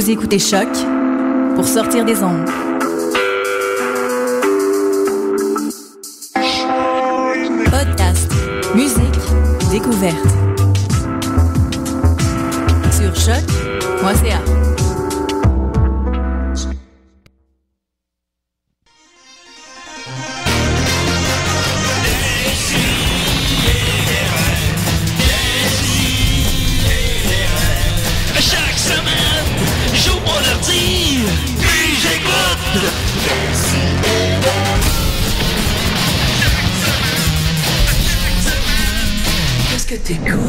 Vous écoutez Choc pour sortir des ondes. Podcast, musique, découverte. Sur choc.ca. Qu'est-ce que t'écoutes?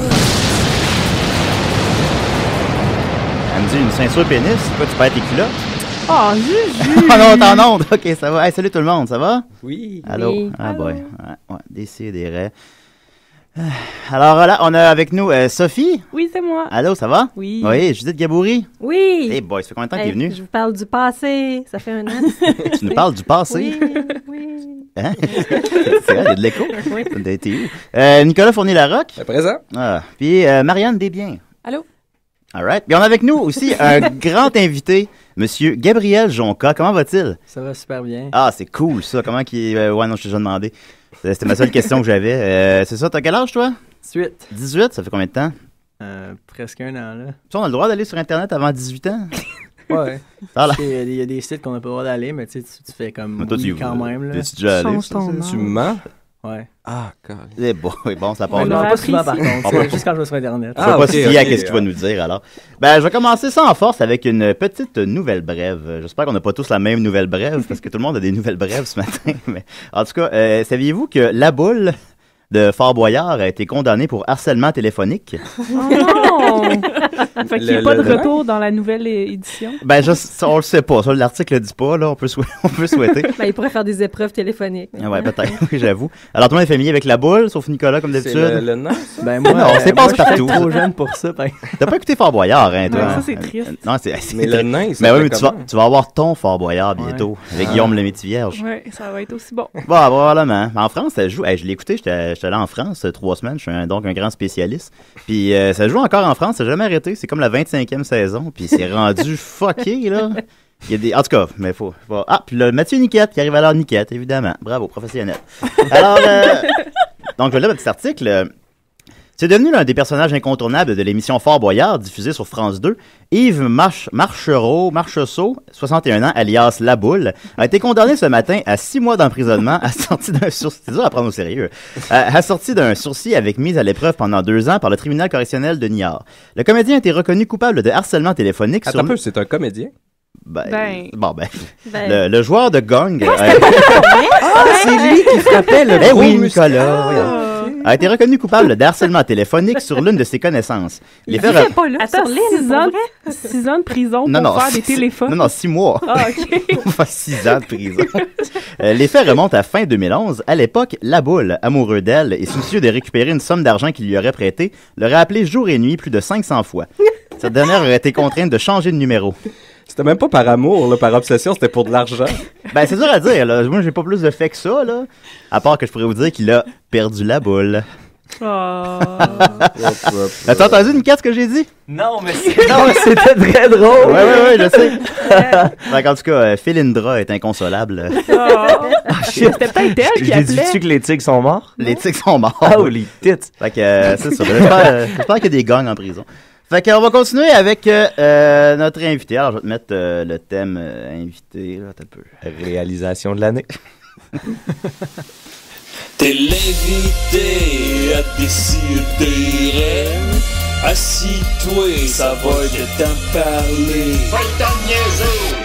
Elle me dit une ceinture pénis, c'est quoi, tu perds tes culottes? Oh, Juju! Oh non, t'es en onde! Ok, ça va. Hey, salut tout le monde, ça va? Oui. Allô? Oui. Ah Allô. boy. Ouais, décidérez. Alors là, on a avec nous Sophie. Oui, c'est moi. Allô, ça va? Oui. Oui, Judith Gaboury. Oui. Hey boy, ça fait combien de temps que t'es Hey, venu? Je vous parle du passé. Ça fait un an. Tu nous parles du passé? Oui, oui. Hein? C'est vrai, il y a de l'écho. Oui. T'es où? Nicolas Fournier-Larocque. À présent? Ah, puis Marianne Desbiens. Allô? All right. Puis on a avec nous aussi un grand invité, Monsieur Gabriel Jonca. Comment va-t-il? Ça va super bien. Ah, c'est cool ça. Comment qu'il... ouais, non, je t'ai déjà demandé. C'était ma seule question que j'avais. C'est ça, t'as quel âge, toi? 18. 18? Ça fait combien de temps? Presque un an, là. Tu sais, on a le droit d'aller sur Internet avant 18 ans? Ouais. Ça a l'air- Il y a des sites qu'on n'a pas le droit d'aller, mais tu sais, tu fais comme Mais toi, oui, tu quand même, là. t'es-tu déjà allé? Change ton nom. Tu mens? Ouais. Ah, quand C'est bon, oui, bon, ça part On là. l'a Non, pas appris souvent, par ici. contre. C'est juste quand je vais sur Internet. Je vais pas ok, se fier à ok, ce qu'il va nous dire, alors. Ben, je vais commencer ça en force avec une petite nouvelle brève. J'espère qu'on n'a pas tous la même nouvelle brève, parce que tout le monde a des nouvelles brèves ce matin. Mais, en tout cas, saviez-vous que La Boule de Fort Boyard a été condamné pour harcèlement téléphonique? Oh non! Fait qu'il n'y a Le- pas de le- retour dans la nouvelle édition. Ben, on le sait pas. Ça, l'article le dit pas, là. On peut souhaiter. Ben, il pourrait faire des épreuves téléphoniques. Ah ouais, peut-être. Oui, j'avoue. Alors, tout le monde est familier avec La Boule, sauf Nicolas, comme C'est d'habitude. le nom? Ben, moi, Non, c'est moi, passe-partout. je suis trop jeune pour ça. Ben. T'as pas écouté Fort Boyard, hein, toi? Ouais, ça, c'est triste. Non, c'est Mais le nain, Ben oui, mais tu vas avoir ton Fort Boyard bientôt, avec Ah. Guillaume le Métis-Vierge. Ouais, ça va être aussi bon. Bon, probablement. En France, ça joue. Hey, je l'ai écouté, j'étais allé en France 3 semaines, je suis donc un grand spécialiste. Puis ça joue encore en France, ça n'a jamais arrêté. C'est comme la 25e saison, puis c'est rendu fucké, là. Il y a des... En tout cas, mais faut... Ah, puis le Mathieu Niquette, qui arrive à l'heure Niquette, évidemment. Bravo, professionnel. Alors, donc là, petit article... C'est devenu l'un des personnages incontournables de l'émission Fort Boyard, diffusée sur France 2. Yves Marchereau, 61 ans, alias La Boule, a été condamné ce matin à 6 mois d'emprisonnement assorti d'un sursis. C'est dur à prendre au sérieux. Assorti d'un sursis avec mise à l'épreuve pendant 2 ans par le tribunal correctionnel de Niort. Le comédien a été reconnu coupable de harcèlement téléphonique Attends un peu, c'est un comédien? le joueur de gong. C'est lui qui frappait le Eh gros oui, musclé. Nicolas. voyons. A été reconnu coupable de harcèlement téléphonique sur l'une de ses connaissances. Les faits re- Pas là, attends, 6 ans de prison pour faire des téléphones. Non, 6 mois. Ah, OK. On va 6 ans de prison. Les faits remontent à fin 2011. À l'époque, La Boule, amoureux d'elle et soucieux de récupérer une somme d'argent qu'il lui aurait prêtée, l'aurait appelé jour et nuit plus de 500 fois. Cette dernière aurait été contrainte de changer de numéro. C'était même pas par amour, là, par obsession, c'était pour de l'argent. Ben, c'est dur à dire, là. Moi, j'ai pas plus de faits que ça, là. À part que je pourrais vous dire qu'il a perdu la boule. Oh. T'as entendu, Nicolas, ce que j'ai dit? Non, mais c'était très drôle. Ouais, je sais. Fait qu'en tout cas, Philindra est inconsolable. C'était peut-être elle qui J'ai dit appelait. que les tigres sont morts? Les tics sont morts. Ah, les tits. Fait que, c'est ça. J'espère qu'il y a des gangs en prison. Fait qu'on va continuer avec notre invité. Alors, je vais te mettre le thème invité. Là, t'as peu. Réalisation de l'année. T'es l'invité à décider. Assis-toi, ça va de t'en parler. Va t'en niaiser!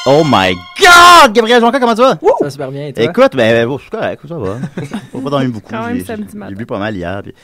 Oh my God! Gabriel Jonca, comment tu vas? Ça va super bien, et toi? Écoute, ben, c'est correct, ça va. Faut pas dormir beaucoup. Quand même J'ai- samedi matin. J'ai bu pas mal hier. Puis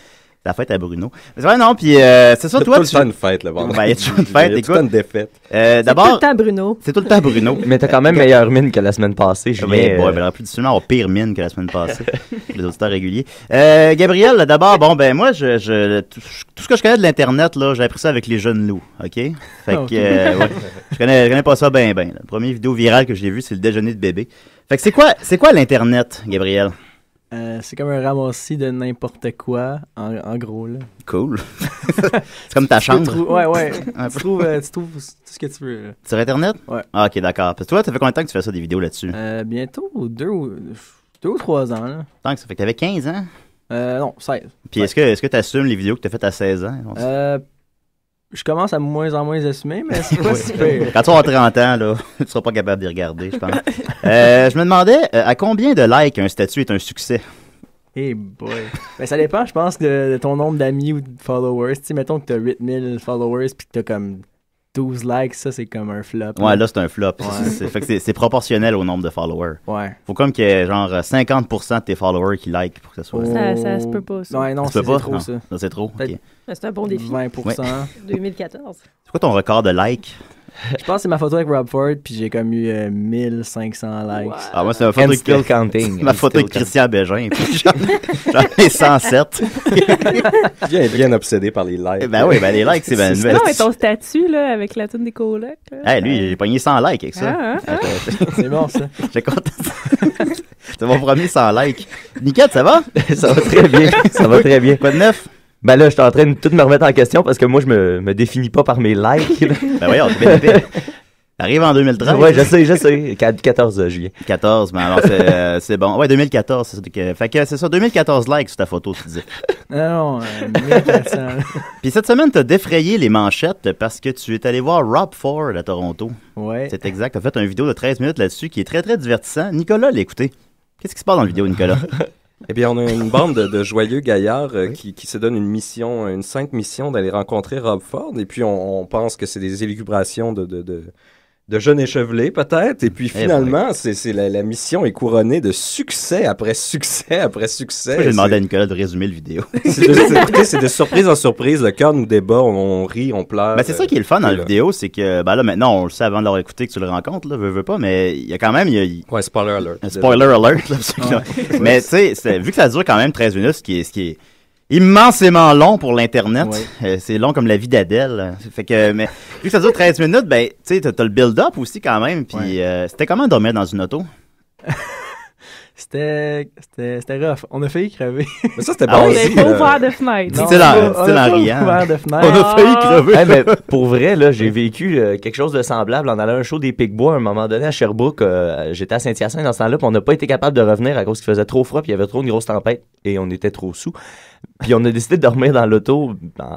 la fête à Bruno. Mais c'est vrai, non, puis c'est ça, C'est toi, tout le temps une fête, le vendredi. Ben, il y a toujours une fête, Il y a tout le temps écoute. une défaite. Tout le D'abord, temps, Bruno. c'est tout le temps Bruno. Mais t'as quand même meilleure mine que la semaine passée, Julien. Oui, bon, ben, il aurait pu difficilement avoir pire mine que la semaine passée. Pour les auditeurs réguliers. Gabriel, d'abord, bon, ben, moi, tout ce que je connais de l'Internet, là, j'ai appris ça avec les jeunes loups, OK? Fait que, Ok. ouais, je connais pas ça ben. La première vidéo virale que j'ai vue, c'est le déjeuner de bébé. Fait que c'est quoi l'Internet, Gabriel? C'est comme un ramassis de n'importe quoi, en gros, là. Cool. C'est comme ta chambre. Ouais. Tu trouves tout ce que tu veux. Là. Sur Internet? Ouais. Ah, ok, d'accord. Parce que toi, ça fait combien de temps que tu fais ça, des vidéos là-dessus? Bientôt 2 ou 3 ans, là. Tant que ça fait que t'avais 15 ans? Non, 16. Puis est-ce que tu assumes les vidéos que tu as faites à 16 ans? Je commence à moins en moins assumer, mais c'est pas si pire. Quand tu vas avoir 30 ans, là, tu seras pas capable d'y regarder, je pense. Je me demandais, à combien de likes un statut est un succès? Hey boy. Ben, ça dépend, je pense, de ton nombre d'amis ou de followers. Tu sais, mettons que t'as 8000 followers puis que t'as comme 12 likes, ça, c'est comme un flop. Ouais, là, c'est un flop. Ouais. Fait que c'est proportionnel au nombre de followers. Ouais. Faut comme qu'il y ait genre 50% de tes followers qui like pour que ça soit... Ça se peut pas, ça. Ouais, non, Ça se peut pas? c'est trop, Non. ça. Ça, c'est trop? Peut-être Ok. C'est un bon défi. 20%. Ouais. 2014. C'est quoi ton record de likes? Je pense que c'est ma photo avec Rob Ford, puis j'ai comme eu 1500 likes. Wow. Ah, moi, c'est ma photo And still counting. ma photo avec Christian Bégin. Puis j'en ai 107. Bien obsédé par les likes. Ben oui, ben les likes, c'est ben Non, mais ton statut, là, avec la toune des colocs. là. Hey, lui, j'ai pogné 100 likes avec ça. C'est bon, ça. J'étais content. C'est mon premier 100 likes. Niket, ça va? Ça va très bien. Ça va très bien. Quoi de neuf? Ben là, je suis en train de tout me remettre en question parce que moi, je me définis pas par mes likes. là. Ben voyons, c'est bien épais. T'arrives en 2013? Ouais, je sais. 14 juillet. 14, mais alors c'est bon. Ouais, 2014, c'est ça. Fait que c'est ça, 2014 likes sur ta photo, tu dis. Non, 1400. Puis cette semaine, t'as défrayé les manchettes parce que tu es allé voir Rob Ford à Toronto. Ouais. C'est exact. T'as fait une vidéo de 13 minutes là-dessus qui est très, très divertissant. Nicolas l'a écouté. Qu'est-ce qui se passe dans la vidéo, Nicolas? Eh bien, on a une bande de joyeux gaillards qui se donnent une mission, une 5 mission d'aller rencontrer Rob Ford. Et puis, on pense que c'est des élucubrations de jeunes échevelés, peut-être. Et puis, finalement, la mission est couronnée de succès après succès après succès. J'ai demandé à Nicolas de résumer le vidéo. C'est de surprise en surprise. Le cœur nous débat, on rit, on pleure. Ben, c'est ça qui est le fun dans la vidéo, c'est que, ben là, maintenant, on le sait avant de l'avoir écouté que tu le rencontres, là, veux pas, mais il y a quand même, Ouais, spoiler alert. Un spoiler alert, là, parce que, mais tu sais, vu que ça dure quand même 13 minutes, ce qui est immensément long pour l'Internet. Ouais. C'est long comme la vie d'Adèle. Fait que, mais vu que ça dure 13 minutes, ben, tu sais, t'as le build-up aussi quand même. Puis c'était comment dormir dans une auto? C'était rough. On a failli crever. Mais ça, c'était On bon. n'a pas ouvert de fenêtre. C'est en riant. Ouvert de fenêtre. On a failli crever. Hey, mais pour vrai, là, j'ai vécu quelque chose de semblable en allant à un show des Picbois à un moment donné à Sherbrooke. J'étais à Saint-Hyacinthe dans ce temps-là, puis on n'a pas été capable de revenir à cause qu'il faisait trop froid, puis il y avait trop une grosse tempête, et on était trop sous. Puis on a décidé de dormir dans l'auto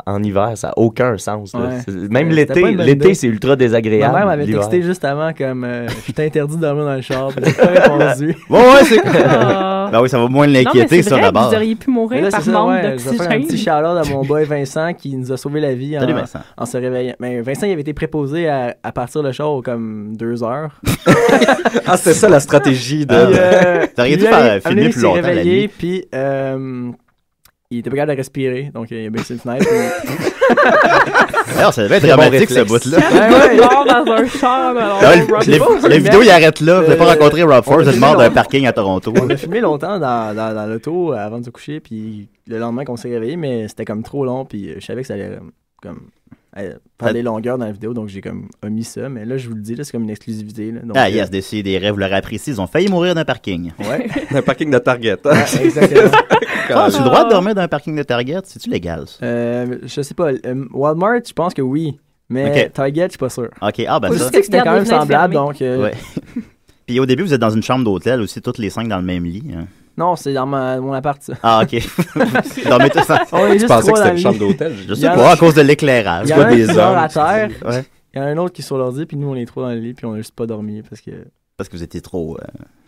en hiver, ça n'a aucun sens. Là. Ouais. Même C'était pas une bonne l'été, idée. c'est ultra désagréable. Ma mère m'avait l'hiver. texté juste avant comme je t'interdis de dormir dans le char. J'ai pas répondu. Ouais, c'est. Ah. Ben oui, ça va moins Non, mais l'inquiéter, c'est ça, vrai, d'abord. vous auriez pu Mais mourir là, par c'est ça, manque ouais, je vais faire un petit d'oxygène. shout-out à mon boy Vincent qui nous a sauvé la vie Salut, Vincent. en se réveillant. Mais Vincent, il avait été préposé à partir le char comme 2 heures. Ah, c'était ça la stratégie de. T'aurais dû faire filmer plus longtemps la nuit. Puis il était pas capable de respirer, donc il a baissé une fenêtre. Alors, ça devait être Très bon dramatique, ce réflexe. bout-là. Ouais, mort dans un char. alors, Ah, Rob- La vidéo, il arrête là. Vous n'avez pas rencontré Rob Ford, vous êtes mort d'un longtemps. parking à Toronto. On a filmé longtemps dans l'auto avant de se coucher, puis le lendemain qu'on s'est réveillé, mais c'était comme trop long, puis je savais que ça allait comme faire des longueurs dans la vidéo, donc j'ai comme omis ça. Mais là, je vous le dis, là, c'est comme une exclusivité. Là, donc, Ah, yes, des rêves, vous l'aurez apprécié. Ils ont failli mourir d'un parking. Ouais, Un parking de Target. ouais, exactement. Ah, tu as le droit de dormir dans un parking de Target? C'est-tu légal, ça? Je sais pas. Walmart, je pense que oui. Mais Ok. Target, je suis pas sûr. OK, ah, ben Je ça. sais que c'était quand même Garde les fenêtres semblable, fermées. donc... Ouais. Puis au début, vous êtes dans une chambre d'hôtel aussi, toutes les 5 dans le même lit. Hein. Non, c'est dans mon appart, ça. Ah, OK. Vous dormez tous ensemble. On est Tu juste pensais que trois c'était dans une le chambre lit. d'hôtel? Je Il y sais en a- pas, à cause de l'éclairage. Il y C'est en a pas un des qui dort hommes. à terre. Ouais. Il y en a un autre qui est sur l'ordi, puis nous, on est trois dans le lit, puis on a juste pas dormi, parce que... Parce que vous étiez trop...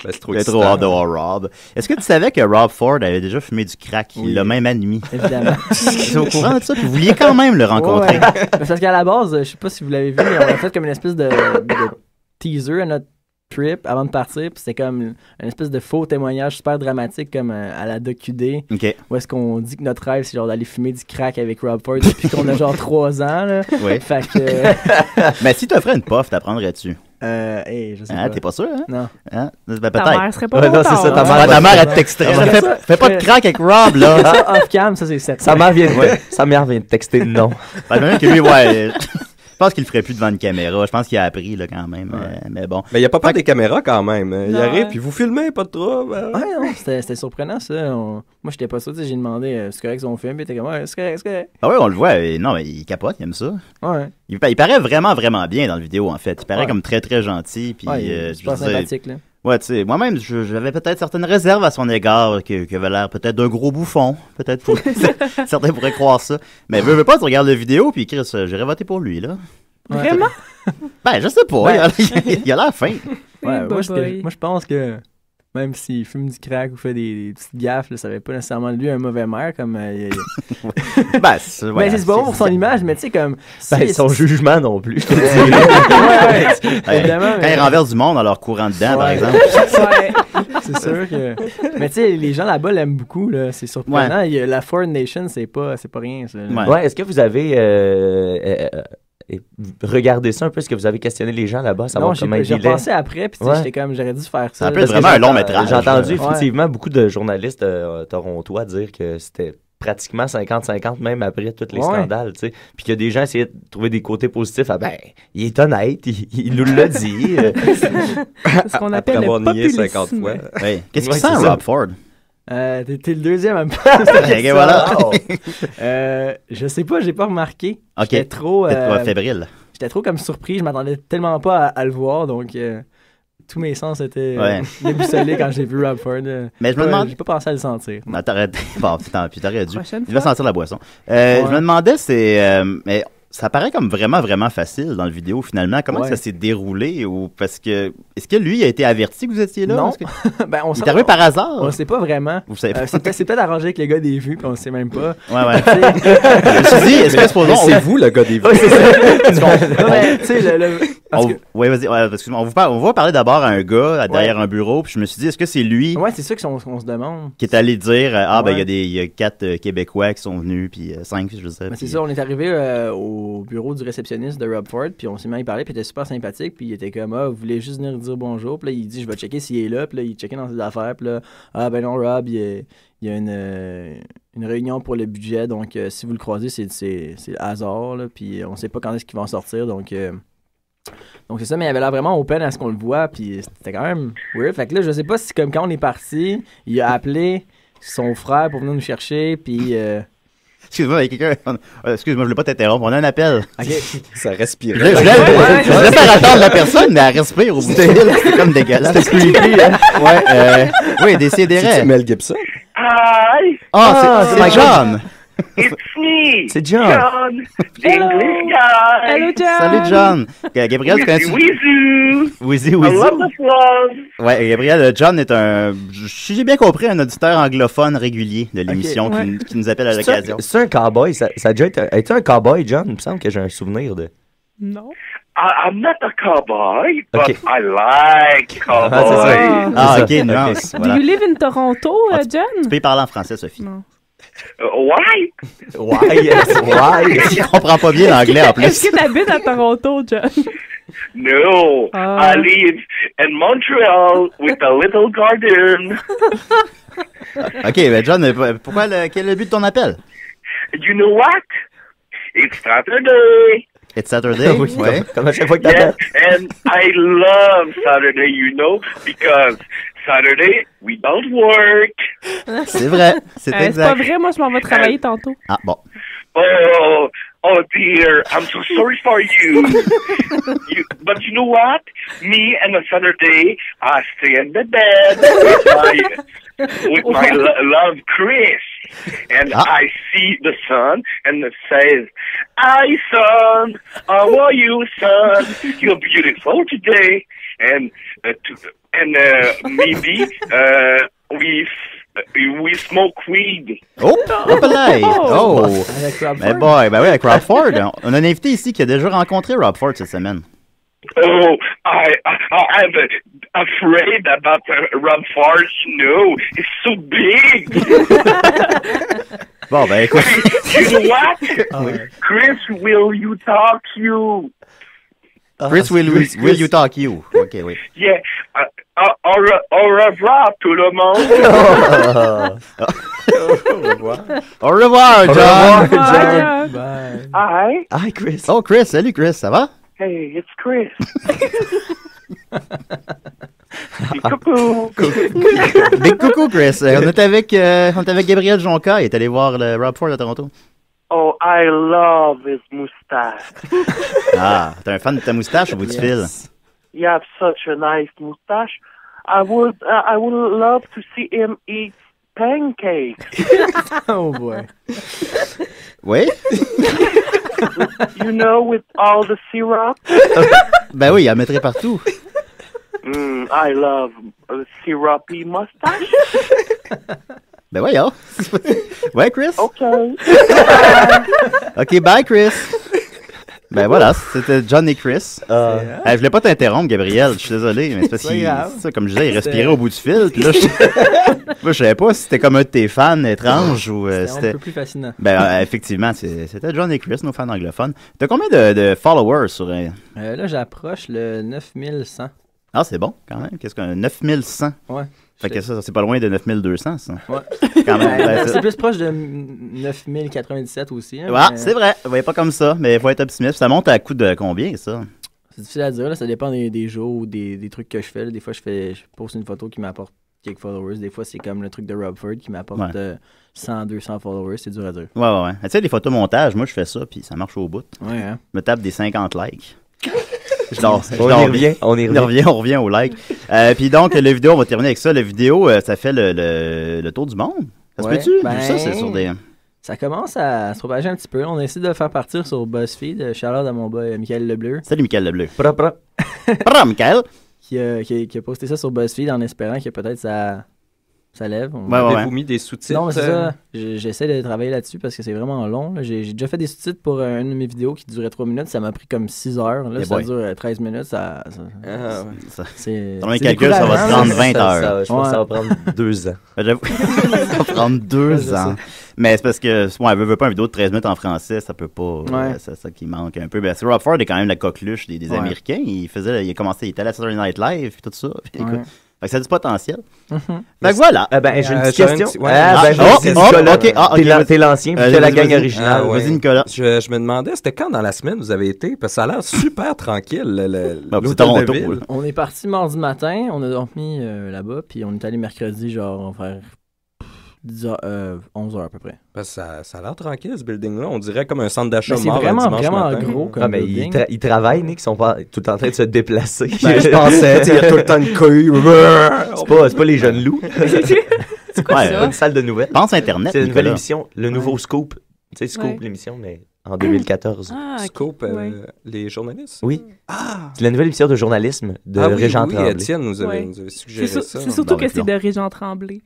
Ben, c'est trop Vous êtes trop excitant. hors de voir Rob. Est-ce que tu savais que Rob Ford avait déjà fumé du crack? Oui. Il l'a même admis. Évidemment. Tu es au courant de ça? Puis vous vouliez quand même le rencontrer. Ouais, ouais. Parce qu'à la base, je sais pas si vous l'avez vu, mais on a fait comme une espèce de teaser à notre trip avant de partir, puis c'était comme une espèce de faux témoignage super dramatique comme à la docu-D, OK. où est-ce qu'on dit que notre rêve c'est genre d'aller fumer du crack avec Rob Ford depuis qu'on a genre 3 ans, là. Oui. Fait que... Mais si tu offrais une puff, t'apprendrais-tu? hey, je sais Hein, pas. t'es pas sûr, hein? Non. Hein? Ben, Ta peut-être. mère serait pas Ouais, non, contente. c'est ça, ta hein. mère- Ta mère, elle te texterait. Ouais. Fais pas de crack avec Rob, là. Ça, off-cam, ça c'est 7. Sa mère vient de texter non. Ben, même que lui, ouais. pense qu'il le ferait plus devant une caméra. Je pense qu'il a appris, là, quand même. Mais bon. Mais il n'y a pas peur des caméras, quand même. Il arrive, puis vous filmez, pas de trouble. Ouais, non, c'était surprenant, ça. Moi, j'étais pas sûr. J'ai demandé, c'est correct son film, puis il était comme, ouais, c'est correct. Ah ouais, on le voit. Non, mais il capote, il aime ça. Ouais. Il paraît vraiment, vraiment bien dans la vidéo, en fait. Il paraît comme très, très gentil. Puis, c'est pas sympathique, là. Ouais, tu sais, moi-même, j'avais peut-être certaines réserves à son égard, qui avait l'air peut-être d'un gros bouffon. Peut-être certains pourraient croire ça. Mais veux pas, tu regardes la vidéo, puis Chris, j'irais voter pour lui, là. Vraiment? Ben, je sais pas. Il a l'air fin. Ouais, moi, je pense que même s'il fume du crack ou fait des petites gaffes, là, ça fait pas nécessairement de lui un mauvais maire, comme... Ben, c'est bon pour son image, mais tu sais, comme... son jugement non plus. Évidemment. Quand il renverse du monde en leur courant dedans, par exemple. C'est sûr que... Mais tu sais, les gens là-bas l'aiment beaucoup, là. C'est surprenant. La Foreign Nation, c'est pas rien, ça. Ouais, est-ce que vous avez... regardez ça un peu, est-ce que vous avez questionné les gens là-bas, savoir comment ils vivaient? J'ai pensé après, puis j'étais comme, j'aurais dû faire ça. Ça peut être vraiment un long métrage. J'ai entendu effectivement beaucoup de journalistes torontois dire que c'était pratiquement 50-50 même après tous les scandales, tu sais. Puis que des gens essayaient de trouver des côtés positifs. Ah ben, il est honnête, il nous l'a dit. C'est ce qu'on appelle le populisme. 50 fois. Ouais. Qu'est-ce qu'il sent, Rob Ford? T'es le deuxième à me faire voilà. Je sais pas, j'ai pas remarqué. Ok. J'étais trop fébrile. J'étais trop comme surpris, je m'attendais tellement pas à le voir, donc tous mes sens étaient déboussolés quand j'ai vu Rob Ford. Mais je me demande... J'ai pas pensé à le sentir. Non, t'aurais dû. Il va sentir la boisson. Je me demandais, mais ça paraît comme vraiment, vraiment facile dans la vidéo, finalement. Comment ça s'est déroulé? Parce que... Est-ce que lui a été averti que vous étiez là? Non. Ben, il est arrivé par hasard? On sait pas vraiment. Vous savez pas? C'est peut-être arrangé avec les gars des vues, puis on sait même pas. Ouais. Je me suis dit, est-ce que c'est vous, le gars des vues? C'est ça. Tu sais, Oui, vas-y. Excuse-moi. On va parler d'abord à un gars derrière un bureau, puis je me suis dit, est-ce que c'est lui... Ouais, c'est ça qu'on se demande. Qui est allé dire, il y a 4 Québécois qui sont venus, puis 5, je sais. C'est ça, on est arrivé au bureau du réceptionniste de Rob Ford, puis on s'est mis à y parler, puis il était super sympathique, puis il était comme, vous voulez juste venir dire bonjour, puis là, il dit, je vais checker s'il est là, puis là, il checkait dans ses affaires, puis là, ben non, Rob, il y a une réunion pour le budget, donc si vous le croisez, c'est le hasard, là, puis on sait pas quand est-ce qu'il va en sortir, donc c'est ça, mais il avait l'air vraiment open à ce qu'on le voit, puis c'était quand même weird. Fait que là, je sais pas si comme quand on est parti, il a appelé son frère pour venir nous chercher, puis... Excuse-moi, il y a quelqu'un... Excuse-moi, je voulais pas t'interrompre, on a un appel. OK. Ça respirait. Je voulais faire attendre la personne, mais elle respire au bout de l'île. C'est comme dégueulasse. C'était creepy, hein? Oui, décidérez. C'est Mel Gibson? Hi! C'est John! It's me! C'est John! John! English guy! Hello, John! Salut, John! Gabriel, tu connais-tu? Wizzy! I love the love! Ouais, Gabriel, John est si j'ai bien compris, un auditeur anglophone régulier de l'émission qui nous appelle à l'occasion. C'est un cowboy, ça a déjà été... Es-tu un cowboy, John? Il me semble que j'ai un souvenir de... Non. I'm not a cowboy, but I like cowboys. OK, nuance. Do you live in Toronto, John? Tu peux y parler en français, Sophie. Non. Why? Je comprends pas bien l'anglais en plus. Est-ce que tu habites à Toronto, John? No, I live in Montreal with a little garden. OK, ben John, quel est le but de ton appel? You know what? It's Saturday. It's Saturday? Oui, comme à chaque fois que t'appelles. And I love Saturday, because Saturday, we don't work. C'est vrai, c'est exact. C'est pas vrai, moi je m'en vais travailler tantôt. Ah, bon. Oh dear, I'm so sorry for you. But you know what? Me and a Saturday, I stay in the bed with my love Chris. And I see the sun and it says, "Hi son, how are you son? You're beautiful today." And maybe we smoke weed. Oh! Mais boy, ben oui, avec Rob Ford. On a un invité ici qui a déjà rencontré Rob Ford cette semaine. Oh, I'm afraid about Rob Ford, he's so big. Bon, ben écoute. You know what? Chris, will you talk you? Chris, will you talk you? Okay, wait. Yeah, Au revoir, tout le monde. Au revoir. Au revoir, John. John. Bye. Hi. Hi, Chris. Oh, Chris. Salut, Chris. Ça va? Hey, it's Chris. Coucou. Big coucou, Chris. On est avec Gabriel Jonca. Il est allé voir le Rob Ford à Toronto. Oh, I love his mustache. Ah, t'es un fan de ta moustache au bout du fil. You have such a nice mustache. I would love to see him eat pancakes. Oh boy. Oui? You know, with all the syrup. Ben oui, il en mettrait partout. I love a syrupy mustache. Ben voyons. Ouais, Chris? OK. OK, bye, Chris. Ben voilà, c'était John et Chris. Je voulais pas t'interrompre, Gabriel. Je suis désolé, mais c'est parce que ça, comme je disais, il respirait au bout du fil. Puis là, je savais pas si c'était comme un de tes fans étranges ou c'était un peu plus fascinant. Ben effectivement, c'était John et Chris, nos fans anglophones. T'as combien de followers sur là, j'approche le 9100. Ah, c'est bon, quand même. Qu'est-ce qu'un 9100? Ouais. Fait que ça, c'est pas loin de 9200, ça. Ouais. Quand même. C'est plus proche de 9097 aussi. Hein, ouais, c'est vrai. Vous voyez pas comme ça, mais il faut être optimiste. Ça monte à coup de combien, ça? C'est difficile à dire. Là, ça dépend des jours ou des trucs que je fais. Là. Des fois, je poste une photo qui m'apporte quelques followers. Des fois, c'est comme le truc de Rob Ford qui m'apporte 100, 200 followers. C'est dur à dire. Ouais. Tu sais, les photomontages, moi, je fais ça, puis ça marche au bout. Ouais, hein? Je me tape des 50 likes. On y revient au like. Puis donc, la vidéo, on va terminer avec ça. La vidéo, ça fait le tour du monde. Ça se peut-tu? Ça, c'est sur des... Ça commence à se propager un petit peu. On essaie de le faire partir sur BuzzFeed. Shout-out à mon boy Michael Lebleu. Salut, Michael Lebleu. Propre. Michael. Qui a posté ça sur BuzzFeed en espérant que peut-être ça lève. Avez-vous mis des sous-titres? Non, mais c'est ça. J'essaie de travailler là-dessus parce que c'est vraiment long. Là. J'ai déjà fait des sous-titres pour une de mes vidéos qui durait 3 minutes. Ça m'a pris comme 6 heures. Là, ça dure 13 minutes. C'est dans mes calculs, ça va se prendre 20 heures. Je pense que ça va prendre 2 ans. Ça va prendre 2 ans. Mais c'est parce que, elle veut pas une vidéo de 13 minutes en français, ça peut pas. C'est ça qui manque un peu. Ben, Rob Ford est quand même la coqueluche des Américains. Il était à la Saturday Night Live et tout ça. Puis, écoute, fait que ça a du potentiel. Fait que voilà. J'ai une petite question. T'es l'ancien, puis t'es la gang originale. Vas-y, Nicolas. Je me demandais, c'était quand dans la semaine vous avez été? Parce que ça a l'air super tranquille, l'hôtel de ville. On est parti mardi matin, on a dormi là-bas, puis on est allé mercredi, genre, vers 11h à peu près. Parce que ça a l'air tranquille, ce building-là. On dirait comme un centre d'achat mort. C'est vraiment gros comme building. Ils travaillent, Nick, ils sont pas tout le temps en train de se déplacer. Je pensais, il y a tout le temps une queue. C'est pas les jeunes loups. C'est quoi ça? Une salle de nouvelles. Pense Internet, c'est une nouvelle émission, le nouveau Scoop. Tu sais, Scoop, l'émission, mais en 2014. Scoop, les journalistes? Oui. C'est la nouvelle émission de journalisme de Régent Tremblay. Oui, Étienne nous avait suggéré ça. C'est surtout que c'est de Régent Tremblay.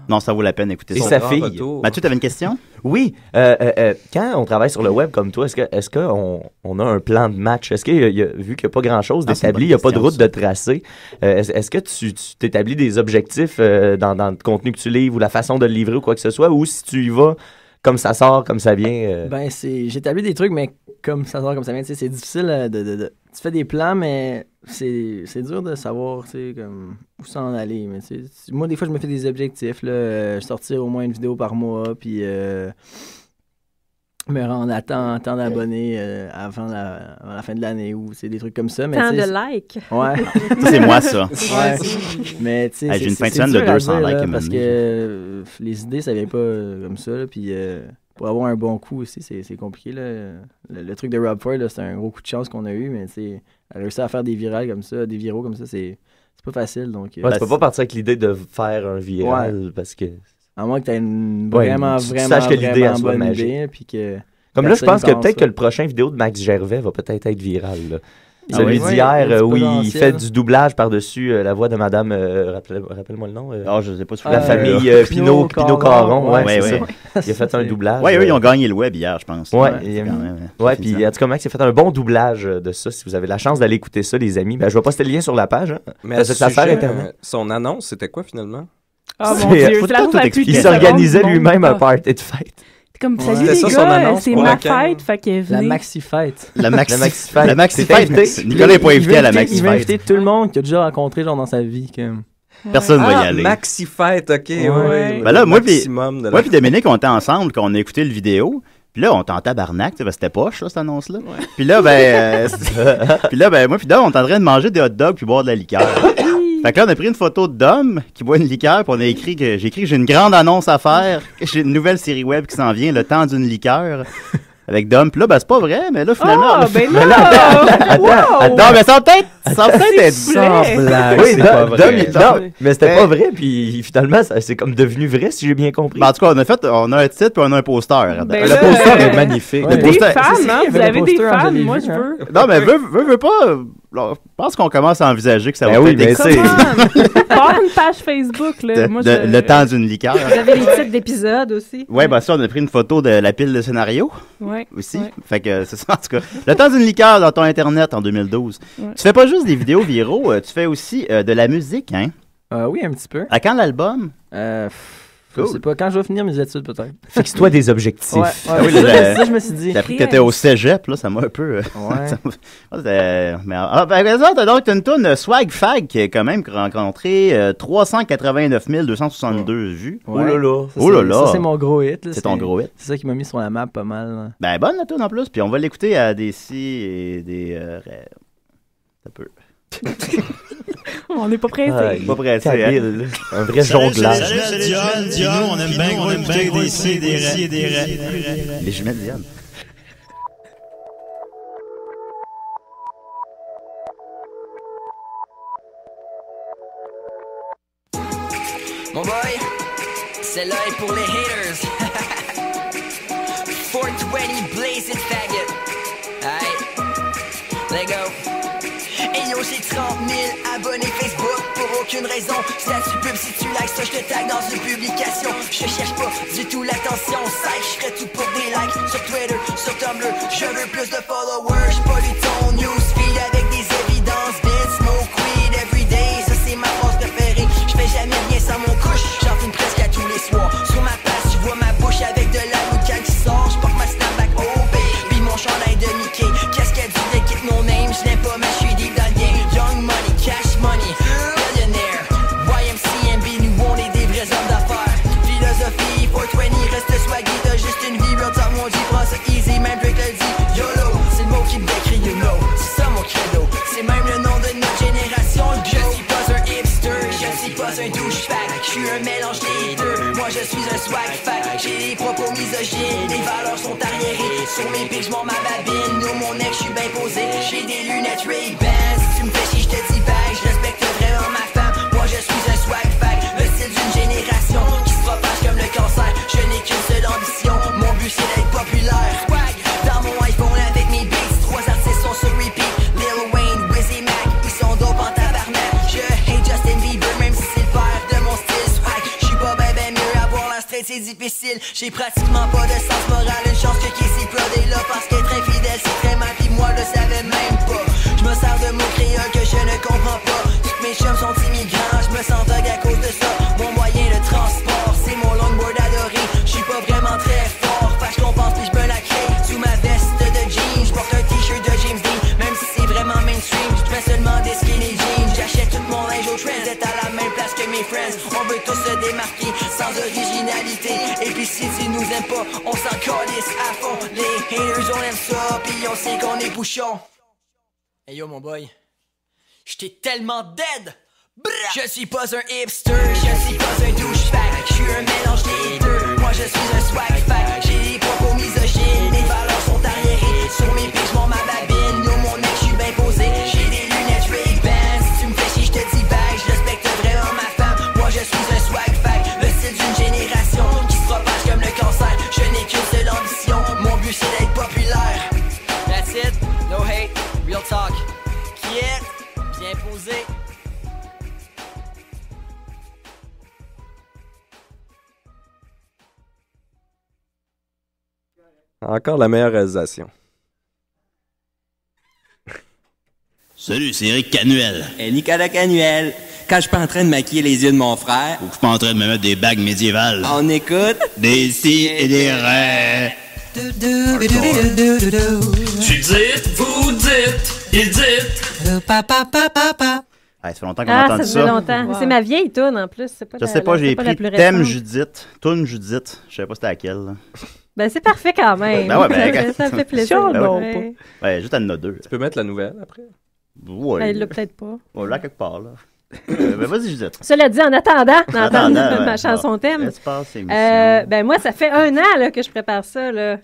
Non, ça vaut la peine d'écouter ça. Et sa fille. Mathieu, tu avais une question? Oui. Quand on travaille sur le web comme toi, est-ce qu'on a un plan de match? Est-ce qu'il y a, vu qu'il n'y a pas grand-chose d'établi, il n'y a pas de route de tracé, est-ce que tu t'établis des objectifs dans le contenu que tu livres ou la façon de le livrer ou quoi que ce soit, ou si tu y vas comme ça sort, comme ça vient? J'établis des trucs, mais comme ça sort, comme ça vient, c'est difficile tu fais des plans, mais c'est dur de savoir, comme où s'en aller. Mais moi, des fois, je me fais des objectifs, sortir au moins une vidéo par mois, puis me rendre à tant d'abonnés avant la fin de l'année, ou c'est des trucs comme ça. Mais tant de likes. Ouais. Ça, c'est moi, ça. Ouais. Mais tu sais, j'ai une fin de semaine de 200 likes. Parce que les idées, ça vient pas comme ça, puis... pour avoir un bon coup aussi, c'est compliqué. Là. Le truc de Rob Ford, c'est un gros coup de chance qu'on a eu, mais réussir à faire des viraux comme ça, c'est pas facile. Donc, tu peux pas partir avec l'idée de faire un viral parce que... À moins que tu aies une vraiment bonne idée. Puis que comme là, je pense que peut-être que le prochain vidéo de Max Gervais va peut-être être viral. Là. Celui d'hier, où il fait du doublage par-dessus la voix de madame, rappelle-moi le nom. Je sais pas. La famille Pinot Caron. Ouais, c'est ça. Il a fait un doublage. Oui, ils ont gagné le web hier, je pense. Ouais, puis en tout cas, Max a fait un bon doublage de ça. Si vous avez la chance d'aller écouter ça, les amis, je vais poster le lien sur la page. Mais ça sert Internet. Son annonce, c'était quoi finalement? Oh mon Dieu, il s'organisait lui-même un party de fête. Comme, Ouais. salut C'était les ça, son gars, annonce c'est pour ma laquelle? fête, fait que La venez. maxi-fête. La La maxi-fête. maxi-fête. La maxi-fête. T'es invité? Nicolas n'est pas invité à la Il veut maxi-fête. inviter tout le monde qu'il a déjà rencontré genre dans sa vie. Comme... Personne ne va y aller. Maxi-fête, ok, ouais. Ben là, moi puis Maximum de Dominique, on était ensemble quand on a écouté le vidéo. Puis là, on était en tabarnak, tu sais, parce que c'était poche, là, cette annonce-là. Puis là, moi puis Dom, on est en train de manger des hot dogs puis boire de la liqueur. Fait que là, on a pris une photo de Dom qui boit une liqueur, puis on a écrit que j'ai une grande annonce à faire, que j'ai une nouvelle série web qui s'en vient, Le temps d'une liqueur. Avec Dom. Puis là, ben, c'est pas vrai, mais là, finalement. Ah, ben là! Attends, mais ça va peut-être être Sans blague, Oui, c'est pas vrai. non, mais c'était pas vrai, puis finalement, c'est comme devenu vrai, si j'ai bien compris. Ben, en tout cas, on a un titre puis on a un poster. Ben Le là, poster est magnifique. Le Des poster- fans, c'est hein? vrai, Vous le avez des poster, fans, je l'ai moi vu, je hein. veux. Non, mais veux pas. Je pense qu'on commence à envisager que ça Ben va oui, peut-être mais être Pas une page Facebook, là. Moi, je- le temps d'une liqueur. Vous avez les titres d'épisodes aussi. Ouais, ben ça, on a pris une photo de la pile de scénario Ouais. aussi. Ouais. Fait que c'est ça, en tout cas. Le temps d'une liqueur dans ton Internet en 2012. Ouais. Tu fais pas juste des vidéos viraux, tu fais aussi de la musique, hein? Oui, un petit peu. À quand l'album? Je sais pas. Quand je vais finir mes études, peut-être. Fixe-toi des objectifs. Ouais, oui, ça, je me suis dit. J'ai appris que t'étais au cégep, là, ça m'a un peu... Ouais. Donc, t'as une toune Swag Fag qui a quand même rencontré 389 262 vues. Ouais. Oh là là. Oh là là. Ça, c'est mon gros hit. là. C'est ton gros hit. C'est ça qui m'a mis sur la map pas mal. Là. Ben, bonne la toune en plus, puis on va l'écouter à des si et des... ça peut... On n'est pas pressé. Pas pressé, Kabyle, Un vrai jonglage. Salut, Dion, on aime bien gros écouter des si et des rêves. Les jumelles Diane. Mon boy, celle-là est pour les haters. 420 blazing faggot. Alright, let go. Hey yo, j'ai 30 000 abonnés Facebook pour aucune raison. Statut pub, si tu likes ça, je te tag dans une publication. Je cherche pas du tout l'attention. Psych, je ferais tout pour des likes sur Twitter, sur Tumblr. Je veux plus de followers. J'pollue ton newsfeed avec des évidences. Bitch, smoke weed everyday. Ça, c'est ma phrase préférée. Je fais jamais rien sans mon couche. J'en fume presque à tous les soirs. Sur ma place, tu vois ma bouche avec de la boucane qui sort. J'porte ma snapback, oh baby, mon chandail de Mickey. Qu'est-ce qu'elle dit de quitte no name? Je l'aime pas, mais je suis deep dans le game. Young money, cash money, millionnaire. YMCMB, nous on est des vrais hommes d'affaires. Philosophie, 420, reste swaggy, t'as juste une vie. Real talk, mon G, prends ça easy, même Drake le dit. YOLO, c'est le mot qui me décrit, you know. C'est ça mon credo, c'est même le nom de notre génération. Je suis pas un hipster, je suis pas un douchebag. Je suis un mélange des deux, moi je suis un swag fag. J'ai des propos misogynes, les valeurs sont arriérées. Sur mes pics, j'm'en ma babine, nous mon ex, j'suis bien posé. J'ai des lunettes Ray-Ban, si tu me fais chier, j'te dis bye. J'respecte vraiment ma femme, moi je suis un swag fag. Le style d'une génération qui se propage comme le cancer. Je n'ai qu'une seule ambition, mon but c'est d'être populaire. Swag, dans mon iPhone avec mes beats, 3 artistes sont sur repeat. Lil Wayne, Wiz et Mac, ils sont dope en tabarnak. Je hate Justin Bieber, même si c'est le père de mon style. Swag, j'suis pas ben mieux, avoir la straight c'est difficile. J'ai pratiquement pas de sens moral, une chance que Casey Prod est là. Parce qu'être infidèle c'est très mal, pis moi le savais même pas. J'me sers de mots créoles que je ne comprends pas. Toutes mes chums sont immigrants, j'me sens dog à cause de ça. Mon moyen de transport, c'est mon longboard adoré. J'suis pas vraiment très fort, fait j'compense pis j'me la crée. Sous ma veste de jeans, j'porte un t-shirt de James Dean. Même si c'est vraiment mainstream, j'fais seulement des skinny jeans. J'achète tout mon linge au trend, d'être à la même place que mes friends. On veut tous se démarquer, sans originalité. Et puis si tu nous aimes pas, on s'en calisse à fond. Les haters on aime ça, pis on sait qu'on est bouchon. Hey yo mon boy, j't'ai tellement dead. Je suis pas un hipster, je suis pas un douchebag. Je suis un mélange des deux, moi je suis un swag fag. J'ai des propos misogynes, les valeurs sont arriérées. Sur mes pics, j'm'en ma babine, nous mon ex, j'suis bien posé. J'ai des lunettes Ray-Ban, si tu me fais chier, j'te dis bye. J'respecte vraiment ma femme, moi je suis un swag fag. Le style d'une génération qui se propage comme le cancer. Je n'ai qu'une seule ambition, mon but c'est d'être populaire. That's it, no hate, real talk. Qui est bien posé. Encore la meilleure réalisation. Salut, c'est Eric Canuel. Et Nicolas Canuel. quand je suis pas en train de maquiller les yeux de mon frère. Ou je suis pas en train de me mettre des bagues médiévales. On écoute des si et des ré. Tu dites, vous dites, il dit. Ça fait longtemps qu'on entend ça. Ça fait longtemps. Wow. C'est ma vieille toune en plus. C'est pas je sais pas, j'ai pris thème Judith, toune Judith. Je savais pas c'était laquelle. Là. Ben c'est parfait quand même. Ben ouais, ça me fait plaisir. Ouais, juste à en a deux. Tu peux mettre la nouvelle après? Ouais. Ben, il l'a peut-être pas. Ouais, là, quelque part, là. Ben vas-y, Judith. Cela dit, en attendant ma chanson thème, ben moi, ça fait 1 an là, que je prépare ça. Là,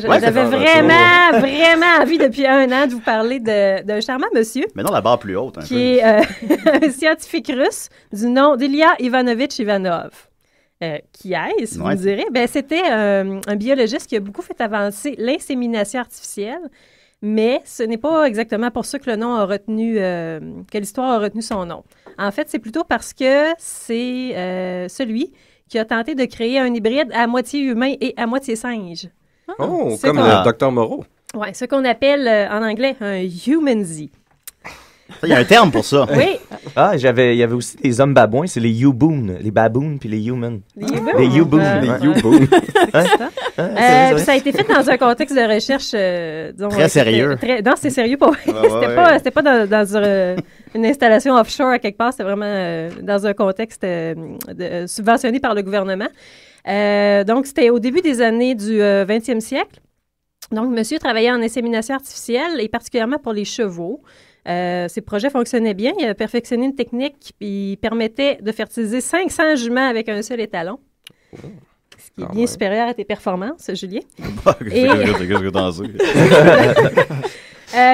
j'avais vraiment envie depuis 1 an de vous parler d'un charmant monsieur. Mais non, la barre plus haute. Qui est un scientifique russe du nom d'Ilya Ivanovitch Ivanov. Qui est-ce, vous me direz? Ben, c'était un biologiste qui a beaucoup fait avancer l'insémination artificielle. Mais ce n'est pas exactement pour ça que le nom a retenu, que l'histoire a retenu son nom. En fait, c'est plutôt parce que c'est celui qui a tenté de créer un hybride à moitié humain et à moitié singe. Oh, comme le Dr Moreau. Oui, ce qu'on appelle en anglais un human Z. Il y a un terme pour ça. Oui. Ah, il y avait aussi des hommes babouins, c'est les you-boons, les baboons puis les humans. Les you-boons. Les you-boons. Ça a été fait dans un contexte de recherche, disons, très sérieux. Non, c'est sérieux pour c'était pas dans une installation offshore à quelque part, c'était vraiment dans un contexte subventionné par le gouvernement. Donc, c'était au début des années du 20e siècle. Donc, monsieur travaillait en insémination artificielle et particulièrement pour les chevaux. Ses projets fonctionnaient bien. Il a perfectionné une technique qui permettait de fertiliser 500 juments avec un seul étalon. Ce qui est bien supérieur à tes performances, Julien. Qu'est-ce que t'en sais?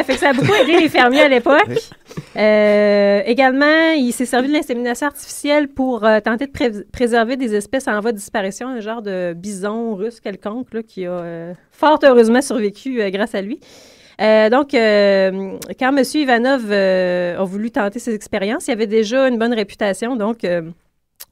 Fait que ça a beaucoup aidé les fermiers à l'époque. Également, il s'est servi de l'insémination artificielle pour tenter de préserver des espèces en voie de disparition, un genre de bison russe quelconque là, qui a fort heureusement survécu grâce à lui. Donc, quand M. Ivanov a voulu tenter ses expériences, il avait déjà une bonne réputation, donc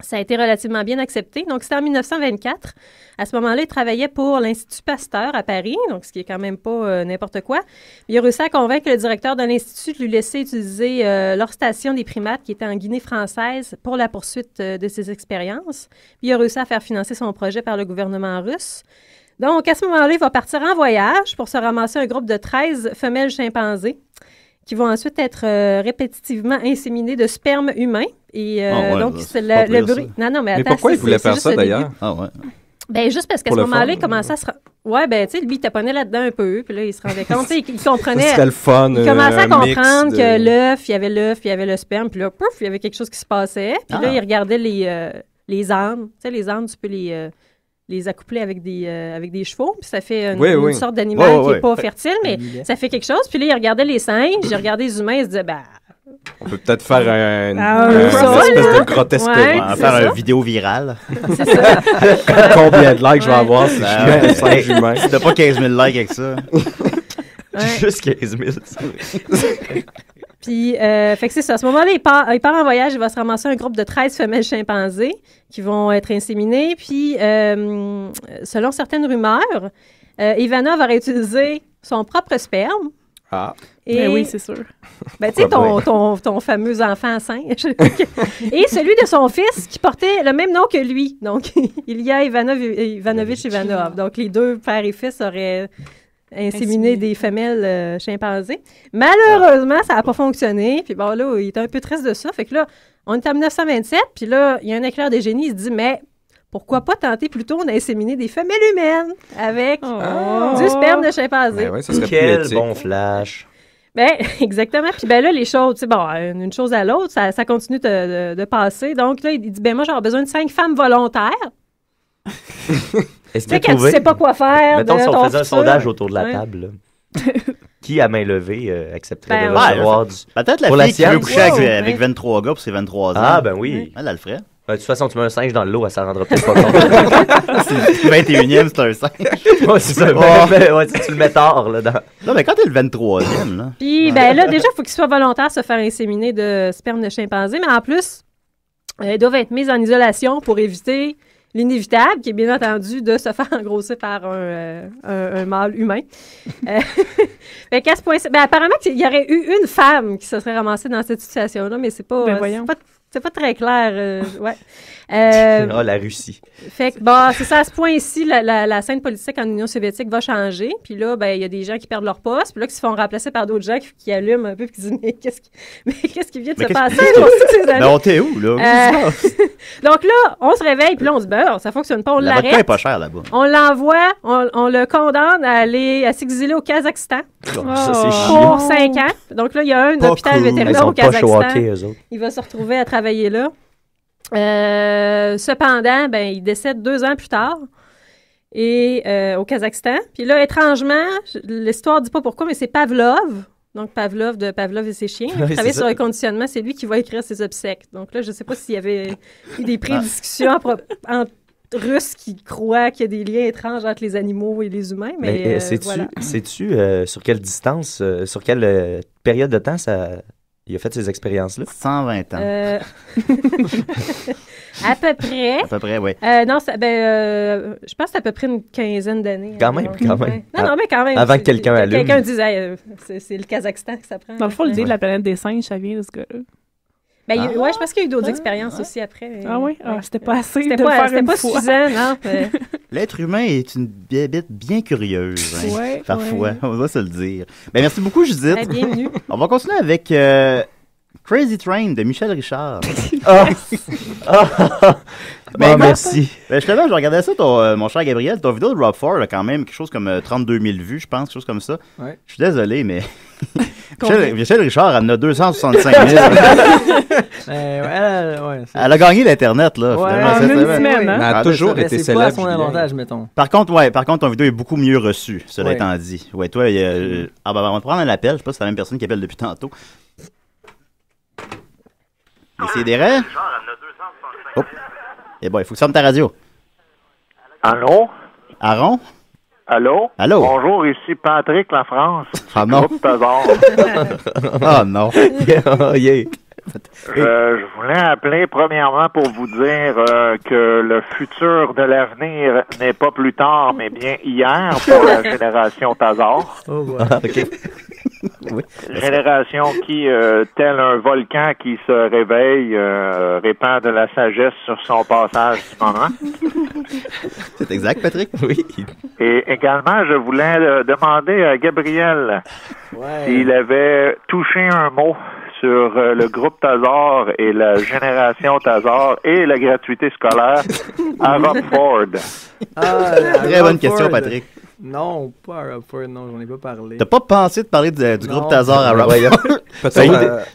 ça a été relativement bien accepté. Donc, c'était en 1924. À ce moment-là, il travaillait pour l'Institut Pasteur à Paris, donc ce qui est quand même pas n'importe quoi. Il a réussi à convaincre le directeur de l'Institut de lui laisser utiliser leur station des primates qui était en Guinée française pour la poursuite de ses expériences. Puis, il a réussi à faire financer son projet par le gouvernement russe. Donc, à ce moment-là, il va partir en voyage pour se ramasser un groupe de 13 femelles chimpanzés qui vont ensuite être répétitivement inséminées de sperme humain. Et donc, c'est le bruit. Non, mais attends. Mais pourquoi il voulait faire ça, d'ailleurs? Ah ouais. Ben juste parce qu'à ce moment-là, il commençait à se... Ouais, ben tu sais, lui, il taponnait là-dedans un peu, puis là, il se rendait compte, il comprenait... C'était le fun, il commençait à comprendre que l'œuf, il y avait l'œuf, puis il y avait le sperme, puis là, pouf, il y avait quelque chose qui se passait. Puis là, il regardait les ânes. Tu sais, les ânes, tu peux les accoupler avec des chevaux, puis ça fait une sorte d'animal qui n'est pas fertile, mais ça fait quelque chose. Puis là, il regardait les singes, il regardait les humains, il se disait, on peut peut-être faire une espèce de grotesque... faire une vidéo virale. C'est ça. Combien de likes je vais avoir si je mets un singe humain? T'as pas 15 000 likes avec ça. Juste 15 000. Puis, fait que c'est ça. À ce moment-là, il part en voyage, il va se ramasser un groupe de 13 femelles chimpanzés qui vont être inséminées. Puis, selon certaines rumeurs, Ivanov aurait utilisé son propre sperme. Ah. Ben oui, c'est sûr. Ben, tu sais, ton fameux enfant singe. Et celui de son fils qui portait le même nom que lui. Donc, Ilya Ivanovitch Ivanov. Donc, les deux pères et fils auraient inséminé des femelles chimpanzés. Malheureusement, ça n'a pas fonctionné. Puis bon, là, il était un peu triste de ça. Fait que là, on est en 1927. Puis là, il y a un éclair de génie. Il se dit, mais pourquoi pas tenter plutôt d'inséminer des femelles humaines avec du sperme de chimpanzé? Ben ouais, ça serait Quel bon flash! Ben, exactement. Puis ben là, les choses, tu sais, bon, une chose à l'autre, ça continue de passer. Donc là, il dit, ben moi, j'aurais besoin de 5 femmes volontaires. Est-ce que tu sais pas quoi faire? Mettons si on faisait un sondage autour de la table, qui, à main levée, accepterait de recevoir du... Peut-être la fille qui veut coucher avec 23 gars pour ses 23 ans. Ah, ben oui. Elle le ferait. De toute façon, tu mets un singe dans le lot, ça ne rendra peut-être pas compte. C'est le 21e, c'est un singe. Ouais, c'est ça. Tu le mets tard, là. Non, mais quand t'es le 23e, là. Puis, ben là, déjà, il faut qu'il soit volontaire de se faire inséminer de sperme de chimpanzé, mais en plus, ils doivent être mis en isolation pour éviter l'inévitable, qui est bien entendu de se faire engrosser par un mâle humain. Fait qu'à ce point, ben, apparemment, il y aurait eu une femme qui se serait ramassée dans cette situation-là, mais c'est pas... Ben voyons. C'était pas très clair. Ouais. La Russie. Fait que, c'est ça, à ce point-ci, la scène politique en Union soviétique va changer. Puis là, il y a des gens qui perdent leur poste, puis là, qui se font remplacer par d'autres gens qui allument un peu, puis qui disent, mais qu'est-ce qui vient de se passer pour toutes ces années? Mais on t'es où, là? Donc là, on se réveille, puis là, on se dit, ça fonctionne pas, on l'arrête. La vodka est pas chère, là-bas. On l'envoie, on le condamne à s'exiler au Kazakhstan. Ça, c'est pour 5 ans. Donc là, il y a un hôpital vétérinaire au Kazakhstan. Il va se retrouver à travailler là. Cependant, il décède 2 ans plus tard et au Kazakhstan. Puis là, étrangement, l'histoire ne dit pas pourquoi, mais c'est Pavlov. Donc, Pavlov de Pavlov et ses chiens. Il travaille sur le conditionnement. C'est lui qui va écrire ses obsèques. Donc là, je ne sais pas s'il y avait eu des prédiscussions entre Russes qui croient qu'il y a des liens étranges entre les animaux et les humains. Mais sais-tu sur quelle distance, sur quelle période de temps il a fait ces expériences-là? 120 ans. À peu près. À peu près, oui. Non, je pense que c'est à peu près une quinzaine d'années. Quand même. Non, mais quand même. Avant que quelqu'un allume. Quelqu'un dise, c'est le Kazakhstan que ça prend. Dans le fond, l'idée de la planète des singes, ça vient de ce gars-là. Je pense qu'il y a eu d'autres expériences aussi après. Ah oui? C'était pas assez C'était de pas, faire une pas fois. suffisant, non? L'être humain est une bébête bien curieuse. Hein, ouais, parfois, ouais. on va se le dire. Merci beaucoup, Judith. Bienvenue. On va continuer avec Crazy Train de Michel Richard. Merci. Justement, je regardais ça, mon cher Gabriel, ton vidéo de Rob Ford a quand même quelque chose comme 32 000 vues, je pense, quelque chose comme ça. Ouais. Je suis désolé, mais Michel Richard en a 265 000. Elle a gagné l'Internet, là. En une semaine, hein? Elle a toujours été c'est célèbre. pas à son avantage, mettons. Par contre, ton vidéo est beaucoup mieux reçue, cela étant dit. Ouais, toi, on va te prendre un appel. Je sais pas si c'est la même personne qui appelle depuis tantôt. C'est des rêves? Oh. Eh bon, il faut que ça ferme ta radio. Allô? Aaron? Allô? Allô? Bonjour, ici Patrick La France. Ah non. Groupe Tazar. Ah non. Je voulais appeler premièrement pour vous dire que le futur de l'avenir n'est pas plus tard, mais bien hier pour la génération Tazar. Oh, voilà. OK. Oui. Génération qui, tel un volcan qui se réveille, répand de la sagesse sur son passage du moment. C'est exact, Patrick? Oui. Et également, je voulais demander à Gabriel s'il avait touché un mot sur le groupe Tazar et la génération Tazar et la gratuité scolaire à Rob Ford. Très bonne question, Patrick. Non, pas à Rob Ford, non, j'en ai pas parlé. T'as pas pensé de parler du groupe Tazar à Rob Ford?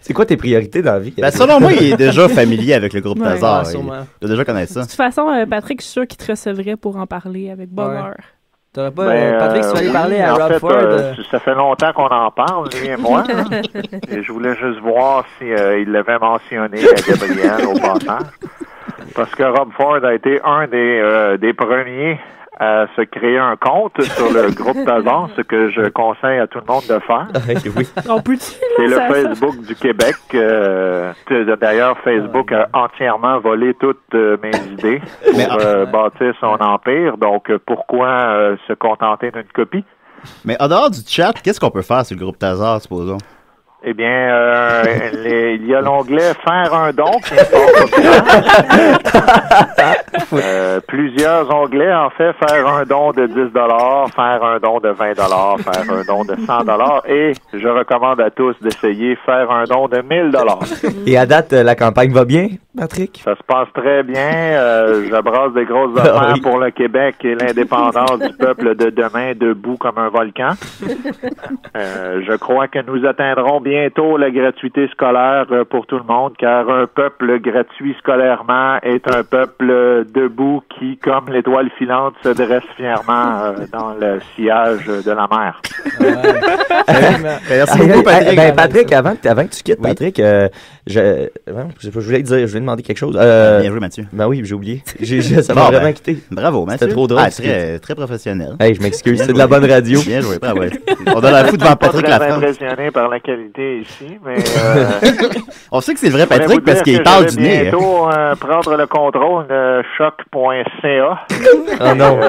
C'est quoi tes priorités dans la vie? Selon moi, il est déjà familier avec le groupe Tazar. Il doit déjà connaître ça. De toute façon, Patrick, je suis sûr qu'il te recevrait pour en parler avec bonheur. T'aurais pas, Patrick, si tu allais parler à Rob Ford... Ça fait longtemps qu'on en parle, lui et moi. Et je voulais juste voir si il l'avait mentionné à Gabriel au passage. Parce que Rob Ford a été un des premiers à se créer un compte sur le groupe Tazar, ce que je conseille à tout le monde de faire. Oui. C'est le Facebook du Québec. D'ailleurs, Facebook a entièrement volé toutes mes idées pour bâtir son empire. Donc, pourquoi se contenter d'une copie? Mais en dehors du chat, qu'est-ce qu'on peut faire sur le groupe Tazar, supposons? Eh bien, il y a l'onglet « Faire un don » qui est fort populaire. Plusieurs onglets, en fait, faire un don de 10 $, faire un don de 20 $, faire un don de 100 $ et je recommande à tous d'essayer faire un don de 1000 $. Et à date, la campagne va bien, Patrick? Ça se passe très bien. Je brasse des grosses affaires pour le Québec et l'indépendance du peuple de demain, debout comme un volcan. Je crois que nous atteindrons bientôt la gratuité scolaire pour tout le monde, car un peuple gratuit scolairement est un peuple debout qui, comme l'étoile filante, se dresse fièrement dans le sillage de la mer. Merci beaucoup, Patrick. Patrick, avant que tu quittes, Patrick, je voulais demander quelque chose. Bien joué, Mathieu. Ben oui, j'ai oublié. Ça m'a vraiment quitté. Bravo, Mathieu. C'était trop drôle. Très professionnel. Hey, je m'excuse, c'est de la bonne radio. Bien joué, bravo. On donne la fout devant Patrick Lafrance. Je suis impressionné par la qualité ici, mais... On sait que c'est le vrai Patrick parce qu'il parle du nez. Bientôt prendre le contrôle de choc.ca. Oh non.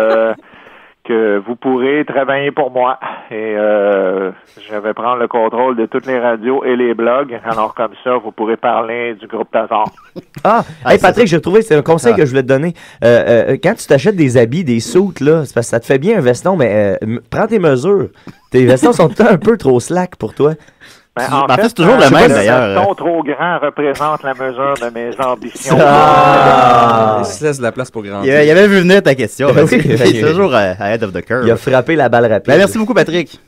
que vous pourrez travailler pour moi et je vais prendre le contrôle de toutes les radios et les blogs. Alors comme ça, vous pourrez parler du groupe Tazar. Hey Patrick, j'ai retrouvé, c'est un conseil que je voulais te donner. Quand tu t'achètes des habits, des suits, là, c'est parce que ça te fait bien un veston, mais prends tes mesures. Tes vestons sont un peu trop slack pour toi. En fait, c'est toujours le même d'ailleurs. Le veston trop grand représente la mesure de mes ambitions. Il se laisse de la place pour grandir. Il avait vu venir ta question. Il est toujours ahead of the curve. Il a frappé la balle rapide. Merci beaucoup, Patrick.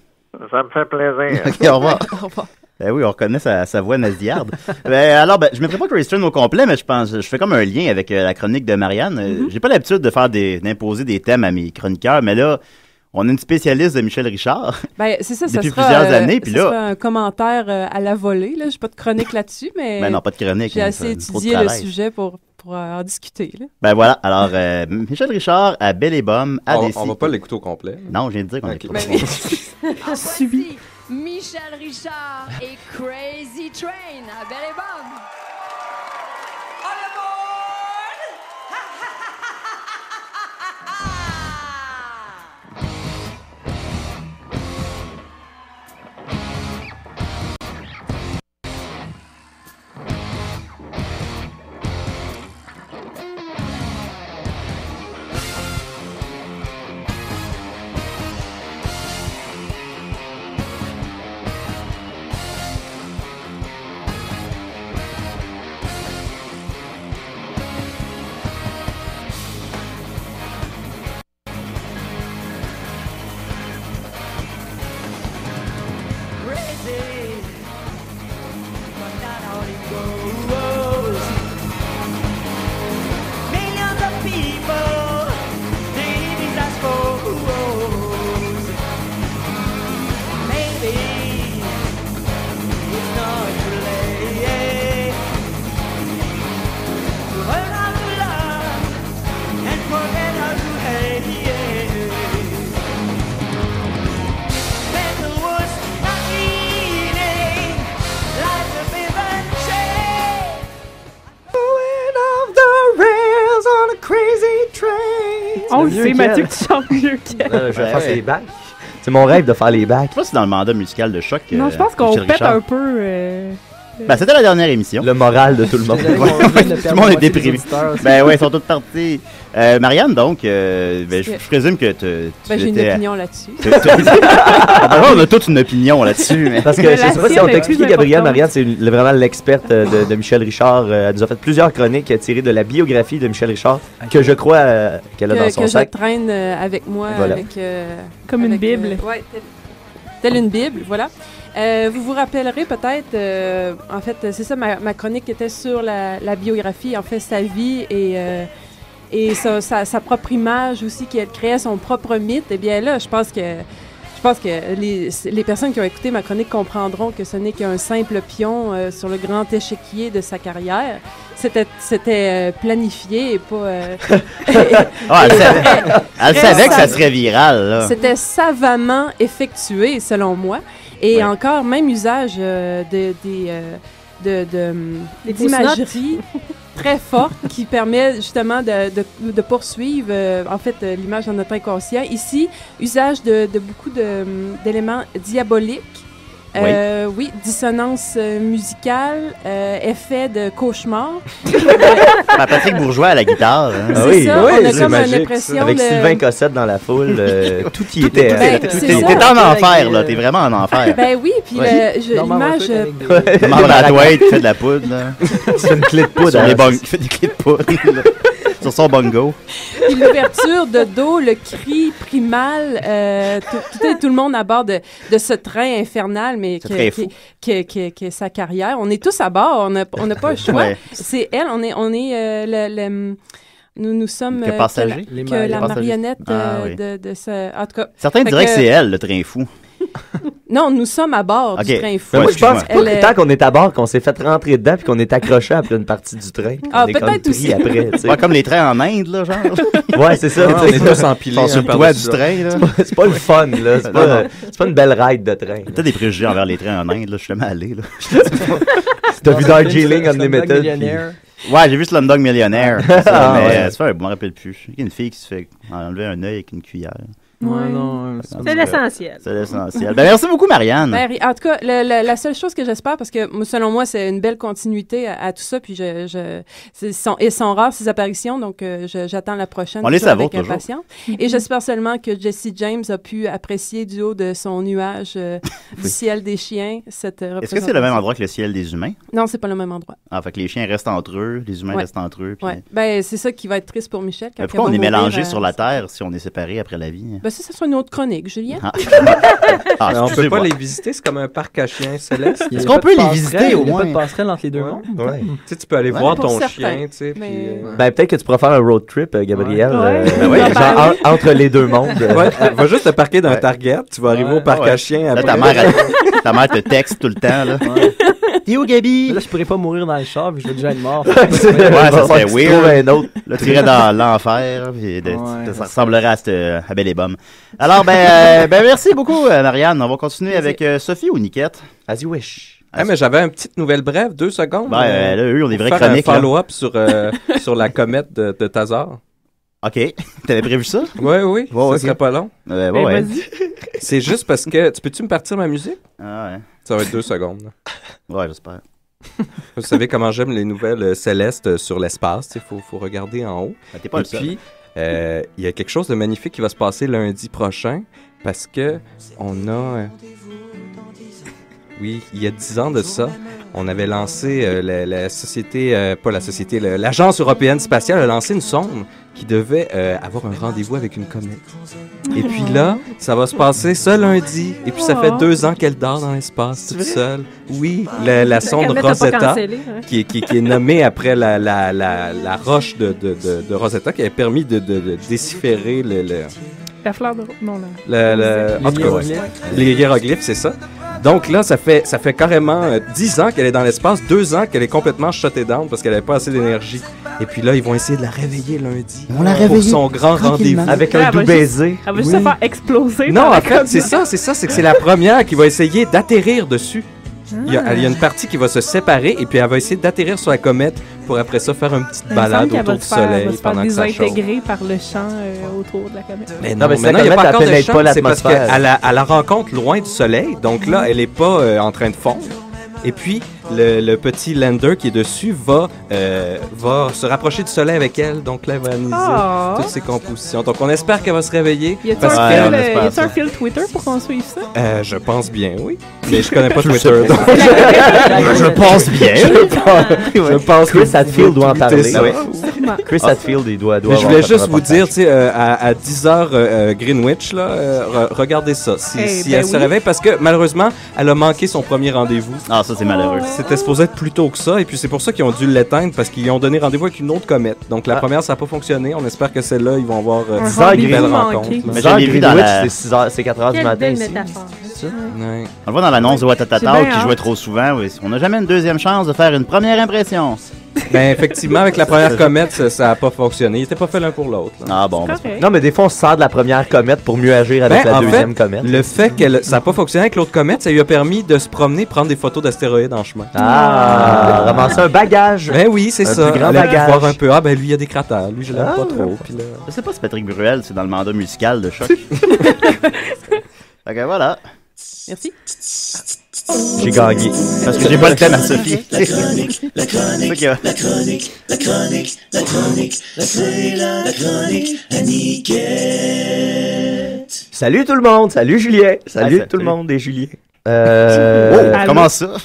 Ça me fait plaisir. OK, au revoir. Au revoir. Ben oui, on reconnaît sa voix nasillarde. Alors, je ne mettrai pas Crazy Train au complet, mais je fais comme un lien avec la chronique de Marianne. J'ai pas l'habitude de faire d'imposer des thèmes à mes chroniqueurs, mais là, on a une spécialiste de Michel Richard. Ben, c'est ça, depuis sera, plusieurs années. Puis là, sera un commentaire à la volée. Là. Je n'ai pas de chronique là-dessus, mais ben non, pas de chronique. J'ai assez étudié le sujet pour en discuter. Là. Ben voilà. Alors, Michel Richard à Belle et Bomme, à On va pas l'écouter au complet. Non, je viens de dire qu'on l'écoute au complet. Voici Michel Richard et Crazy Train à Belle et Bomme. Oh, c'est Mathieu que tu chantes mieux qu'elle. Je vais faire les bacs. C'est mon rêve de faire les bacs. Je sais pas si c'est dans le mandat musical de Choc. Non, je pense qu'on Michel pète Richard. un peu. Ben, c'était la dernière émission. Le moral de tout le monde. Tout le monde est déprimé. Ben ouais, ils sont tous partis. Marianne, donc, je présume que j'ai une opinion là-dessus. On a toute une opinion là-dessus. Mais... Parce que je sais pas si on t'a expliqué, Gabrielle, Marianne, c'est vraiment l'experte de Michel Richard. Elle nous a fait plusieurs chroniques tirées de la biographie de Michel Richard, que je crois qu'elle a dans son sac. Que je traîne avec moi. Voilà. Comme une Bible. Ouais, telle une Bible, voilà. Vous vous rappellerez peut-être, en fait, c'est ça, ma chronique était sur la biographie, en fait, sa vie et sa propre image aussi, qu'elle créait son propre mythe. Eh bien là, je pense que les personnes qui ont écouté ma chronique comprendront que ce n'est qu'un simple pion sur le grand échiquier de sa carrière. C'était planifié et pas... elle savait que ça serait viral, là. C'était savamment effectué, selon moi. Et encore, même usage d'imagerie très forte qui permet justement de poursuivre en fait l'image dans notre inconscient. Ici, usage de beaucoup d'éléments diaboliques. Oui, dissonance musicale, effet de cauchemar. Patrick Bourgeois à la guitare. Hein. C'est ça, on a comme une impression avec Sylvain Cossette dans la foule, tout y était. T'es en enfer, là. T'es vraiment en enfer. Ben oui, puis l'image... Demande à Dwight qui fait de la poudre, là. C'est une clé de poudre. Qui fait des clés de poudre, sur son bongo. Puis l'ouverture de dos, le cri primal, tout le monde à bord de ce train infernal, mais qui est sa carrière. On est tous à bord, on n'a pas le choix. Ouais. C'est elle, nous sommes que passagers, la marionnette de ce... En tout cas, certains diraient que c'est elle, le train fou. Non, nous sommes à bord du train fou. Mais moi, je pense que tant qu'on est à bord, qu'on s'est fait rentrer dedans puis qu'on est accroché après une partie du train. Ah, peut-être aussi. Après, comme les trains en Inde, là, genre. Ouais, c'est ça. On est tous empilés sur le toit du train, là. C'est pas le fun, là. C'est pas une belle ride de train. T'as des préjugés envers les trains en Inde, là. Je suis jamais allé, là. T'as vu Darjeeling Unlimited? Ouais, j'ai vu Slumdog Millionnaire. Mais je me rappelle plus. Il y a une fille qui se fait enlever un œil avec une cuillère. C'est l'essentiel. C'est l'essentiel. Ben, merci beaucoup, Marianne. Ben, en tout cas, la seule chose que j'espère, parce que selon moi, c'est une belle continuité à tout ça, puis ils sont rares, ces apparitions, donc j'attends la prochaine. On les savoure avec toujours. impatience. Et j'espère seulement que Jesse James a pu apprécier du haut de son nuage du ciel des chiens cette représentation. Est-ce que c'est le même endroit que le ciel des humains? Non, c'est pas le même endroit. Ah, fait que les chiens restent entre eux, les humains restent entre eux. Puis... Ouais. Ben, c'est ça qui va être triste pour Michel. Mais pourquoi on est mélangés sur la Terre si on est séparés après la vie? Ben, ça soit une autre chronique, Julien. On peut pas les visiter, c'est comme un parc à chiens céleste. Est-ce qu'on peut les visiter au moins? Il n'y a pas de passerelle entre les deux mondes. Ouais. Tu peux aller voir ton chien, tu sais. Ben, peut-être que tu pourras faire un road trip, Gabriel. genre entre les deux mondes. Va juste te parquer dans un Target, tu vas arriver au parc à chiens. Là, ta mère te texte tout le temps, là. T'es où, Gabi? Là, je pourrais pas mourir dans le char, puis je vais déjà être mort. Ça serait weird. Là, tu irais dans l'enfer, puis ça ressemblerait à Belle et Bomme. Alors, ben, merci beaucoup, Marianne. On va continuer avec Sophie ou Niquette? As you wish. Mais j'avais une petite nouvelle brève, 2 secondes. Ben, là, eux, on est vraies faire chroniques. Un follow-up sur la comète de Tazar. OK. T'avais prévu ça? Oui. Ça serait pas long. Vas-y. C'est juste parce que... Peux-tu me partir ma musique? Ah ouais. Ça va être 2 secondes. Là. Ouais, j'espère. Vous savez comment j'aime les nouvelles célestes sur l'espace. Il faut regarder en haut. T'es pas le seul. Puis, il y a quelque chose de magnifique qui va se passer lundi prochain parce que on a... Oui, il y a 10 ans de ça, on avait lancé la société, pas la société, l'Agence européenne spatiale a lancé une sonde qui devait avoir un rendez-vous avec une comète. Et puis là, ça va se passer ce lundi. Et puis ça fait 2 ans qu'elle dort dans l'espace toute seule. Oui, la sonde Rosetta, qui est nommée après la roche de Rosetta, qui avait permis de déchiffrer la fleur de... Non, en tout cas, les hiéroglyphes, c'est ça. Donc là, ça fait carrément 10 ans qu'elle est dans l'espace, 2 ans qu'elle est complètement shutée down parce qu'elle n'avait pas assez d'énergie. Et puis là, ils vont essayer de la réveiller lundi pour son grand rendez-vous. Avec un doux baiser. Elle va juste se faire exploser. Non, en fait, c'est ça, c'est que c'est la première qui va essayer d'atterrir dessus. Il y a une partie qui va se séparer et puis elle va essayer d'atterrir sur la comète pour après ça faire une petite balade autour du soleil pendant que ça chauffe. Désintégrée par le champ autour de la comète. Mais non, il n'y a pas encore de champ, c'est parce qu'elle la rencontre loin du soleil, donc là, elle n'est pas en train de fondre. Et puis, le petit lander qui est dessus va se rapprocher du soleil avec elle. Donc là, elle va analyser toutes ses compositions. Donc, on espère qu'elle va se réveiller. Y a-t-il un fil Twitter pour qu'on suive ça? Je pense bien, oui. Mais je connais pas Twitter. Donc... je pense bien. Je pense que Chris Hadfield doit en parler. Chris Hadfield, il doit je voulais juste vous dire, tu sais, à 10h Greenwich, là, regardez ça. Si elle se réveille, parce que malheureusement, elle a manqué son premier rendez-vous. Ah, ça, c'est malheureux. C'était supposé être plus tôt que ça, et puis c'est pour ça qu'ils ont dû l'éteindre, parce qu'ils ont donné rendez-vous avec une autre comète. Donc la première, ça n'a pas fonctionné. On espère que celle-là, ils vont avoir 10h une belle rencontre. Mais j'ai vu dans la... c'est 4h du matin ici. Ouais. On le voit dans l'annonce de Watatata qui jouait trop souvent. Oui. On n'a jamais une deuxième chance de faire une première impression. Ben effectivement, avec la première comète, ça n'a pas fonctionné. Ils n'étaient pas faits l'un pour l'autre. Ah bon. Non, mais des fois, on se sert de la première comète pour mieux agir avec la deuxième comète. Le fait que ça n'a pas fonctionné avec l'autre comète, ça lui a permis de se promener, prendre des photos d'astéroïdes en chemin. Ramasser un bagage. Ben oui, c'est ça. Un plus grand bagage. Voir un peu. Ben lui, il y a des cratères. Lui, je l'aime pas trop. Puis là... Je sais pas si Patrick Bruel, c'est dans le mandat musical de Choc. Fait que voilà. Merci. J'ai gagné. Parce que j'ai pas le thème à Sophie. La chronique, à Niquette. Salut tout le monde, salut Julien. Salut tout le monde et Julien. Comment ça?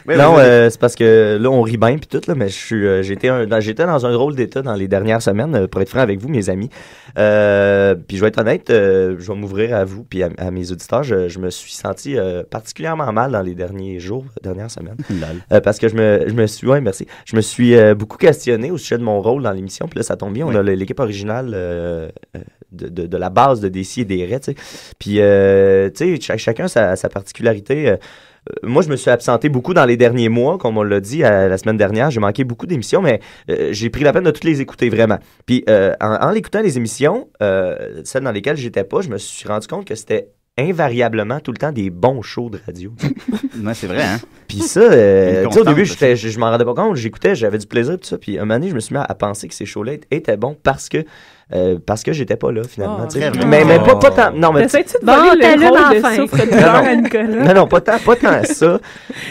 Non, c'est parce que là, on rit bien puis tout, là, mais j'étais dans un drôle d'état dans les dernières semaines, pour être franc avec vous, mes amis. Puis je vais être honnête, je vais m'ouvrir à vous puis à mes auditeurs. Je me suis senti particulièrement mal dans les derniers jours, dernières semaines. Parce que je me suis, ouais, merci. Je me suis beaucoup questionné au sujet de mon rôle dans l'émission. Puis là, ça tombe bien, on a l'équipe originale de la base de Décis et des Raies, tu sais. Puis, tu sais, chacun sa particularité. Moi, je me suis absenté beaucoup dans les derniers mois, comme on l'a dit la semaine dernière. J'ai manqué beaucoup d'émissions, mais j'ai pris la peine de toutes les écouter, vraiment. Puis, en l'écoutant les émissions, celles dans lesquelles j'étais pas, je me suis rendu compte que c'était invariablement tout le temps des bons shows de radio. Ouais, c'est vrai, hein? Puis ça, tu sais, au début, je m'en rendais pas compte, j'écoutais, j'avais du plaisir, tout ça. Puis un moment donné, je me suis mis à penser que ces shows-là étaient bons parce que j'étais pas là, finalement. Tu sais. Mais pas tant. Non, mais t'essaies-tu de voler le rôle de souffre-douleur à Nicolas? Non, pas tant ça.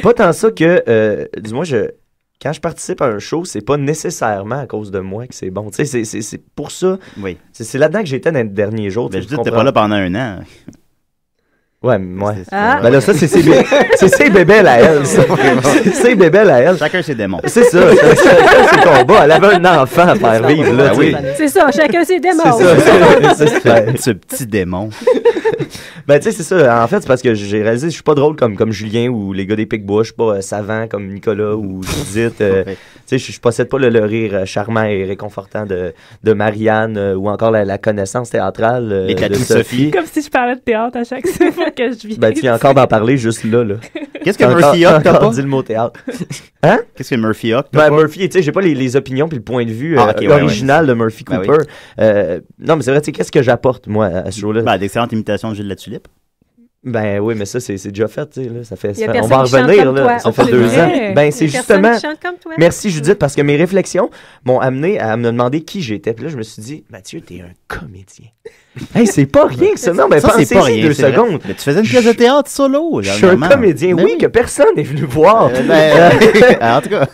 Pas tant ça que, dis-moi, quand je participe à un show, c'est pas nécessairement à cause de moi que c'est bon. Tu sais, c'est pour ça. Oui. C'est là-dedans que j'étais dans les derniers jours. Ben, je dis que t'es pas là pendant un an. Ouais. Ben là, ça, c'est ses bébelles à elle. C'est ses bébelles à elle. Chacun ses démons. C'est ça. Chacun ses combats. Elle avait un enfant à faire vivre, là. Oui. C'est ça, chacun ses démons. C'est ça. Ce petit démon. Ben, tu sais, c'est ça. En fait, c'est parce que j'ai réalisé que je suis pas drôle comme Julien ou les gars des Picbois. Je suis pas savant comme Nicolas ou Judith. Tu sais, je possède pas le rire charmant et réconfortant de Marianne ou encore la connaissance théâtrale de Sophie. Comme si je parlais de théâtre à chaque fois que je vis. Ben, tu viens encore d'en parler juste là. Qu'est-ce que Murphy Hawk t'as pas? Dit le mot théâtre. Hein? Qu'est-ce que Murphy Hawk t'as pas? Murphy, tu sais, j'ai pas les opinions puis le point de vue original de Murphy Cooper. Non, mais c'est vrai, tu sais, qu'est-ce que j'apporte, moi, à ce jour-là? Ben, d'excellentes imitations de Gilles Latulippe. Ben oui, mais ça, c'est déjà fait, tu sais, là. Ça fait, on va en revenir, là. Ça fait 2 ans. Ben, c'est justement. Merci, Judith, parce que mes réflexions m'ont amené à me demander qui j'étais. Puis là, je me suis dit, Mathieu, t'es un comédien. Hey, c'est pas rien que ça. Non, mais ça, c'est pas rien. 2 secondes. Mais tu faisais une pièce de théâtre solo. Je suis un comédien, oui, que personne n'est venu voir. En tout cas,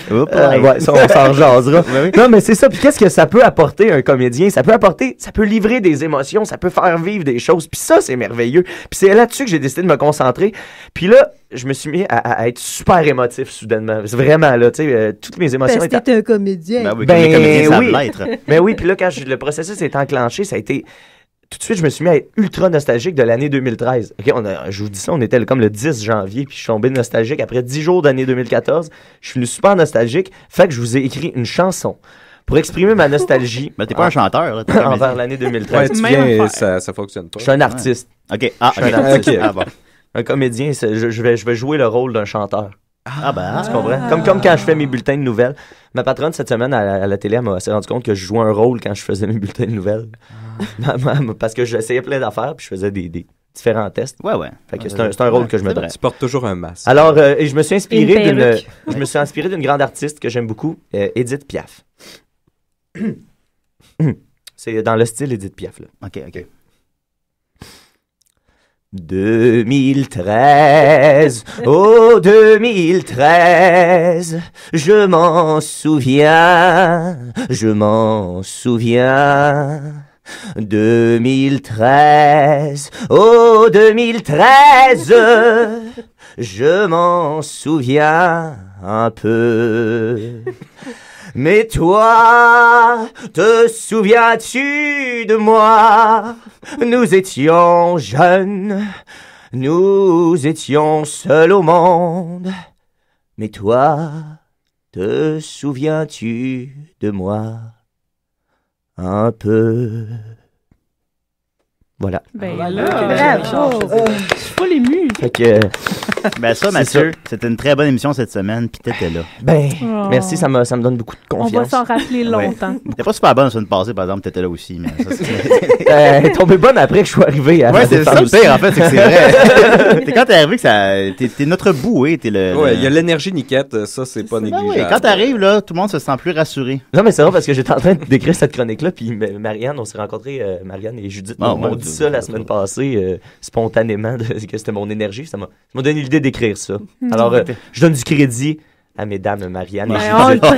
ouais, ça, on s'en jasera. Non, mais c'est ça. Puis qu'est-ce que ça peut apporter un comédien? Ça peut livrer des émotions, ça peut faire vivre des choses. Puis ça, c'est merveilleux. Puis c'est là-dessus que j'ai décidé de me concentrer. Puis là, je me suis mis à être super émotif soudainement. C'est vraiment là, tu sais, toutes mes émotions étaient... T'es un comédien. Ben oui, les comédiens savent l'être. Ben oui, puis là, quand le processus est enclenché, ça a été... Tout de suite, je me suis mis à être ultra nostalgique de l'année 2013. Okay, je vous dis ça, on était comme le 10 janvier, puis je suis tombé nostalgique. Après 10 jours d'année 2014, je suis venu super nostalgique. Fait que je vous ai écrit une chanson pour exprimer ma nostalgie. Mais t'es pas un chanteur, là. Envers l'année 2013. Ouais, tu viens, ça fonctionne pas. Je suis un artiste. OK. Je suis un artiste. Ah, bon. Un comédien, je vais jouer le rôle d'un chanteur. Ah ben, tu comprends? Comme quand je fais mes bulletins de nouvelles. Ma patronne, cette semaine, à la télé, elle s'est rendu compte que je jouais un rôle quand je faisais mes bulletins de nouvelles. Parce que j'essayais plein d'affaires, puis je faisais des différents tests. Ouais. Fait que c'est un rôle que je me donne. Tu portes toujours un masque. Alors, et je me suis inspiré d'une grande artiste que j'aime beaucoup, Edith Piaf. C'est dans le style Edith Piaf, là. OK. 2013, oh 2013, je m'en souviens. 2013, oh 2013, je m'en souviens un peu. Mais toi, te souviens-tu de moi? Nous étions jeunes, nous étions seuls au monde. Mais toi, te souviens-tu de moi? Un peu. Voilà. Ben là, bravo! Je suis pas l'ému. Fait que... Ben ça, Mathieu, c'était une très bonne émission cette semaine, puis t'étais là. Ben, merci, ça me donne beaucoup de confiance. On va s'en rappeler longtemps. T'es pas super bonne la semaine passée, par exemple, t'étais là aussi, mais ça, elle est tombée bonne après que je sois arrivé. Ouais, c'est ça le pire, en fait, c'est que c'est vrai. Quand t'es arrivé, t'es notre bouée, t'es le... Ouais, il y a l'énergie niquette, ça, c'est pas négligeable. Ouais, quand t'arrives, là, tout le monde se sent plus rassuré. Non, mais c'est vrai, parce que j'étais en train d'écrire cette chronique-là, puis Marianne, on s'est rencontrés, Marianne et Judith m'ont dit ça la semaine passée, spontanément, que c'était mon énergie. Ça m'a donné l'idée d'écrire ça. Alors, je donne du crédit à mesdames Marianne et Judith. On le prend!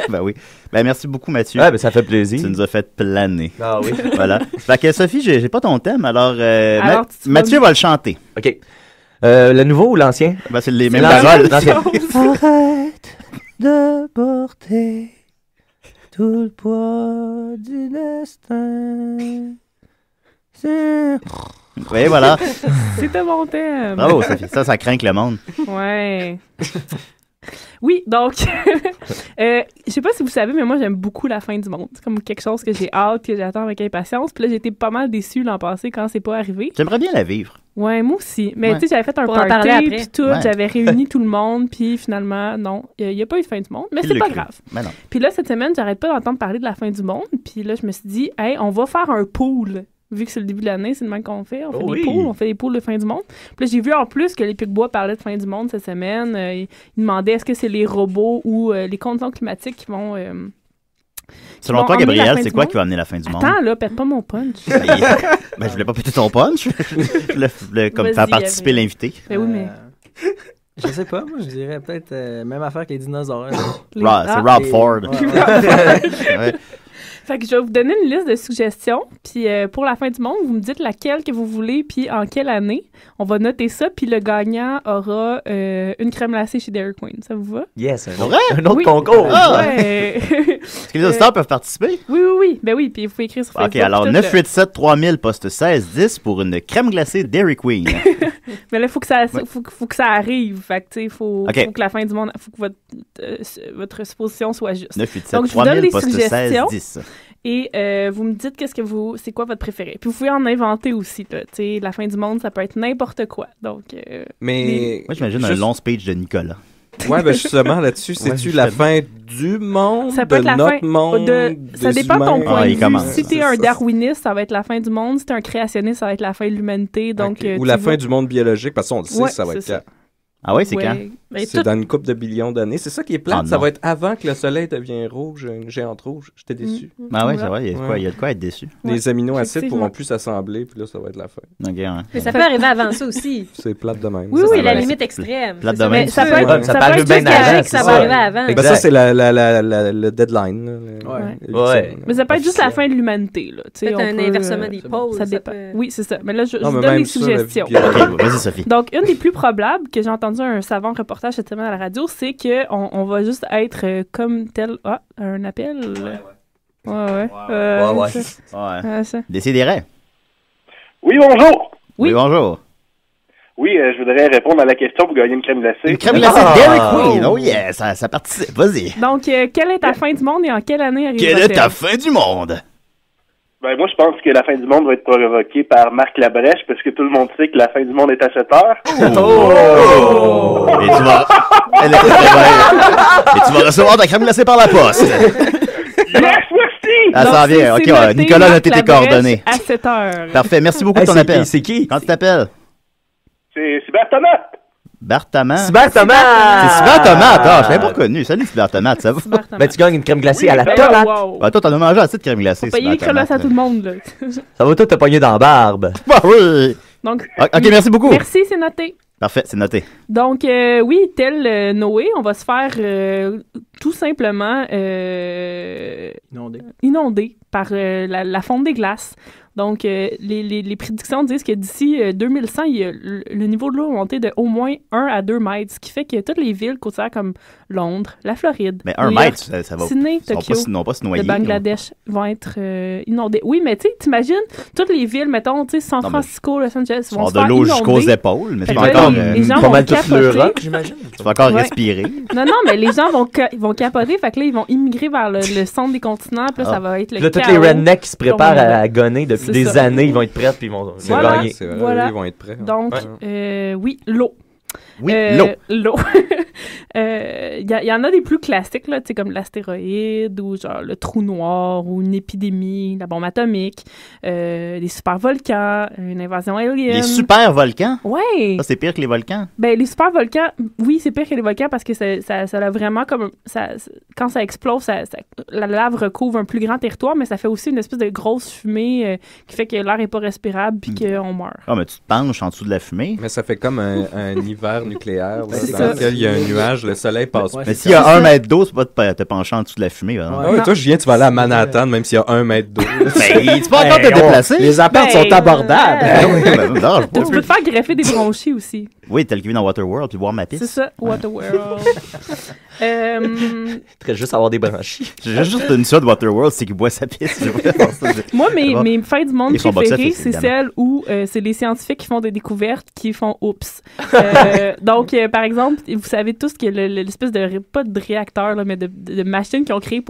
Ben oui. Ben merci beaucoup, Mathieu. Ben ça fait plaisir. Tu nous as fait planer. Ah oui. Voilà. Fait que Sophie, j'ai pas ton thème, alors Mathieu va le chanter. OK. Le nouveau ou l'ancien? Ben c'est les mêmes paroles. Arrête de porter tout le poids du destin. Oui, voilà. C'était mon thème. Bravo, Sophie. Ça craint que le monde. Ouais. Oui, donc, je sais pas si vous savez, mais moi, j'aime beaucoup la fin du monde. C'est comme quelque chose que j'ai hâte, que j'attends avec impatience. Puis là, j'ai été pas mal déçue l'an passé quand c'est pas arrivé. J'aimerais bien la vivre. Ouais, moi aussi. Mais tu sais, j'avais fait un party, puis tout. Ouais. J'avais réuni tout le monde, puis finalement, non, il n'y a pas eu de fin du monde. Mais c'est pas grave. Mais non. Puis là, cette semaine, j'arrête pas d'entendre parler de la fin du monde. Puis là, je me suis dit, hey, on va faire un pool Vu que c'est le début de l'année, c'est le même qu'on fait. On fait Oh des oui. pools, on fait des pools de fin du monde. Puis là, j'ai vu en plus que les Picbois parlaient de fin du monde cette semaine. Ils demandaient est-ce que c'est les robots ou les conditions climatiques qui vont... Selon toi, Gabriel, c'est quoi qui va amener la fin du monde? Attends, là, pète pas mon punch. Je voulais pas péter ton punch. Je voulais comme Vas-y, faire participer Gabriel. l'invité. Ben oui, mais... Je sais pas, moi je dirais peut-être même affaire que les dinosaures. C'est Rob Ford. Ouais. Fait que je vais vous donner une liste de suggestions, puis pour la fin du monde, vous me dites laquelle que vous voulez, puis en quelle année. On va noter ça, puis le gagnant aura une crème glacée chez Dairy Queen. Ça vous va? Yes, un Vrai? autre Oui. concours. Ah! Ouais. Est-ce que les auditeurs peuvent participer? Oui. Ben oui, puis il faut écrire sur Facebook. OK, alors tout, 987-3000, poste 1610 pour une crème glacée Dairy Queen. Mais là, il faut que ça arrive. Fait que, tu sais, faut que la fin du monde, faut que votre supposition soit juste. 987-3000, poste 1610. Et vous me dites c'est quoi votre préféré. Puis vous pouvez en inventer aussi, là. Tu sais, la fin du monde, ça peut être n'importe quoi. Donc, Mais moi, j'imagine un long speech de Nicolas. Ouais, ben justement, là-dessus, c'est-tu la fin du monde, ça peut de être la notre fin monde, ça des dépend de ton humains? point de vue. commence. Si t'es un darwiniste, ça va être la fin du monde. Si t'es un créationniste, ça va être la fin de l'humanité. Donc, Ou la fin du monde biologique, parce qu'on le sait, Ouais, ça va être c'est ça. quand? Ah ouais, c'est quand? Ben, C'est dans une couple de billions d'années. C'est ça qui est plate. Ah, ça non. va être avant que le soleil devienne rouge, une géante rouge. J'étais déçu. Ah ouais, c'est vrai, il y a de quoi être déçu. Les aminoacides effectivement. pourront plus s'assembler, puis là, ça va être la fin. OK, ouais. Mais ça peut arriver avant ça aussi. C'est plate de même. Oui, Ça, oui, ça la va- limite extrême. Plate C'est de ça. même, Mais ça c'est peut ça. être Ça ça peut peut arriver être bien juste correct avant, que ça c'est va ça. arriver avant. Ben, ça, c'est le deadline. là, Ouais. Mais ça peut être juste la fin de l'humanité, là. Tu sais, Peut-être on un peut, inversement des pôles. Ça dépend. peut- Oui, c'est ça. Mais là, je Non, vous mais donne même les ça, la suggestions. biologie. OK, vas-y, Sophie. Donc, une des plus probables que j'ai entendu un savant reportage cette semaine à la radio, c'est qu'on va juste être comme tel... Ah, un appel? Ouais. Ouais. Ouais. Ça. Décidérez. Oui, bonjour. Oui, bonjour. Oui, je voudrais répondre à la question pour gagner une crème glacée. Une crème glacée Dairy Queen. Oh yeah, ça participe. Vas-y. Donc, quelle est ta fin du monde et en quelle année arrive Quelle est ta fin du monde? Ben, moi, je pense que la fin du monde va être provoquée par Marc Labrèche, parce que tout le monde sait que la fin du monde est à 7 heures. Oh! Et tu vas... Elle est très belle. Et tu vas recevoir ta crème glacée par la poste. Yes, merci! Ah, ça vient. OK, c'est noté, Nicolas a Marc noté tes Labrèche coordonnées. À 7 heures. Parfait. Merci beaucoup de ton appel. C'est qui? Quand tu t'appelles? C'est Bertonat. Bartaman. Cyber Tomate! C'est Cyber Tomate. Ah, je l'avais pas reconnu. Salut, Cyber Tomate, ça va? Ben, tu gagnes une crème glacée à la Ben, tomate. wow. Ben, toi, t'en as mangé assez de crème glacée. Faut payer Cyber crevasse à Tomate. tout le monde, là. Ça va tout te pogner dans la barbe. Bah oui. Donc, OK, merci beaucoup. merci, c'est noté. Parfait, c'est noté. Donc, oui, tel Noé, on va se faire tout simplement inonder par la fonte des glaces. Donc, les prédictions disent que d'ici 2100, le niveau de l'eau va monter de au moins 1 à 2 mètres, ce qui fait que toutes les villes côtières comme Londres, la Floride, Mais 1 New York, mètre, ça va. Sydney, Ils Tokyo, vont pas se noyer. le Bangladesh vont être inondées. Oui, mais tu sais, t'imagines, toutes les villes, mettons, tu sais, San Non, mais Francisco, Los Angeles, Ils vont vont se de faire l'eau jusqu'aux inonder. épaules, mais Fait tu que vas là, encore, les gens pas vont mal toute capoter. l'Europe, j'imagine. tu vas encore Ouais. respirer. Non, mais les gens ils vont capoter, fait que là, ils vont immigrer vers le centre des continents, puis là, ça va être le Là, tous chaos. les rednecks qui se préparent Donc, à gonner depuis c'est des ça. années, ils vont être prêts puis ils vont Voilà. gagner. C'est vrai, Voilà. ils vont être prêts. Donc, oui, l'eau. Oui, l'eau. L'eau. Il y en a des plus classiques, là, tu sais, comme l'astéroïde ou genre le trou noir ou une épidémie, la bombe atomique, des super volcans, une invasion alien. Les super volcans? Ouais. Ça, c'est pire que les volcans? Ben, les super volcans, oui, c'est pire que les volcans parce que ça a vraiment comme... quand ça explose, la lave recouvre un plus grand territoire, mais ça fait aussi une espèce de grosse fumée qui fait que l'air n'est pas respirable puis qu'on meurt. Ah, mais tu te penches en dessous de la fumée. Mais ça fait comme un hiver nucléaire, là, C'est dans ça. lequel il y a un nuage, le soleil passe. Ouais, Mais c'est s'il y a ça. 1 mètre d'eau, tu peux pas te pencher en dessous de la fumée. Hein? Ah ouais, toi, Julien, tu vas aller à Manhattan, même s'il y a 1 mètre d'eau. Ben, tu peux encore te déplacer. Les apparts sont abordables. Ben, non, je Tu peux peux. te faire greffer des bronchies aussi. Oui, tel qu'il vit dans Waterworld, puis boire ma pisse. C'est ça, Waterworld. Très juste avoir des branchies. J'ai juste une chose de Waterworld, c'est qu'il boit sa pisse. Moi, Ça va. mes fins du monde Et son préférées, box-office, c'est évidemment. celles où c'est les scientifiques qui font des découvertes qui font oups. Donc, par exemple, vous savez tous que l'espèce de, pas de réacteur, là, mais de machine qu'ils ont créé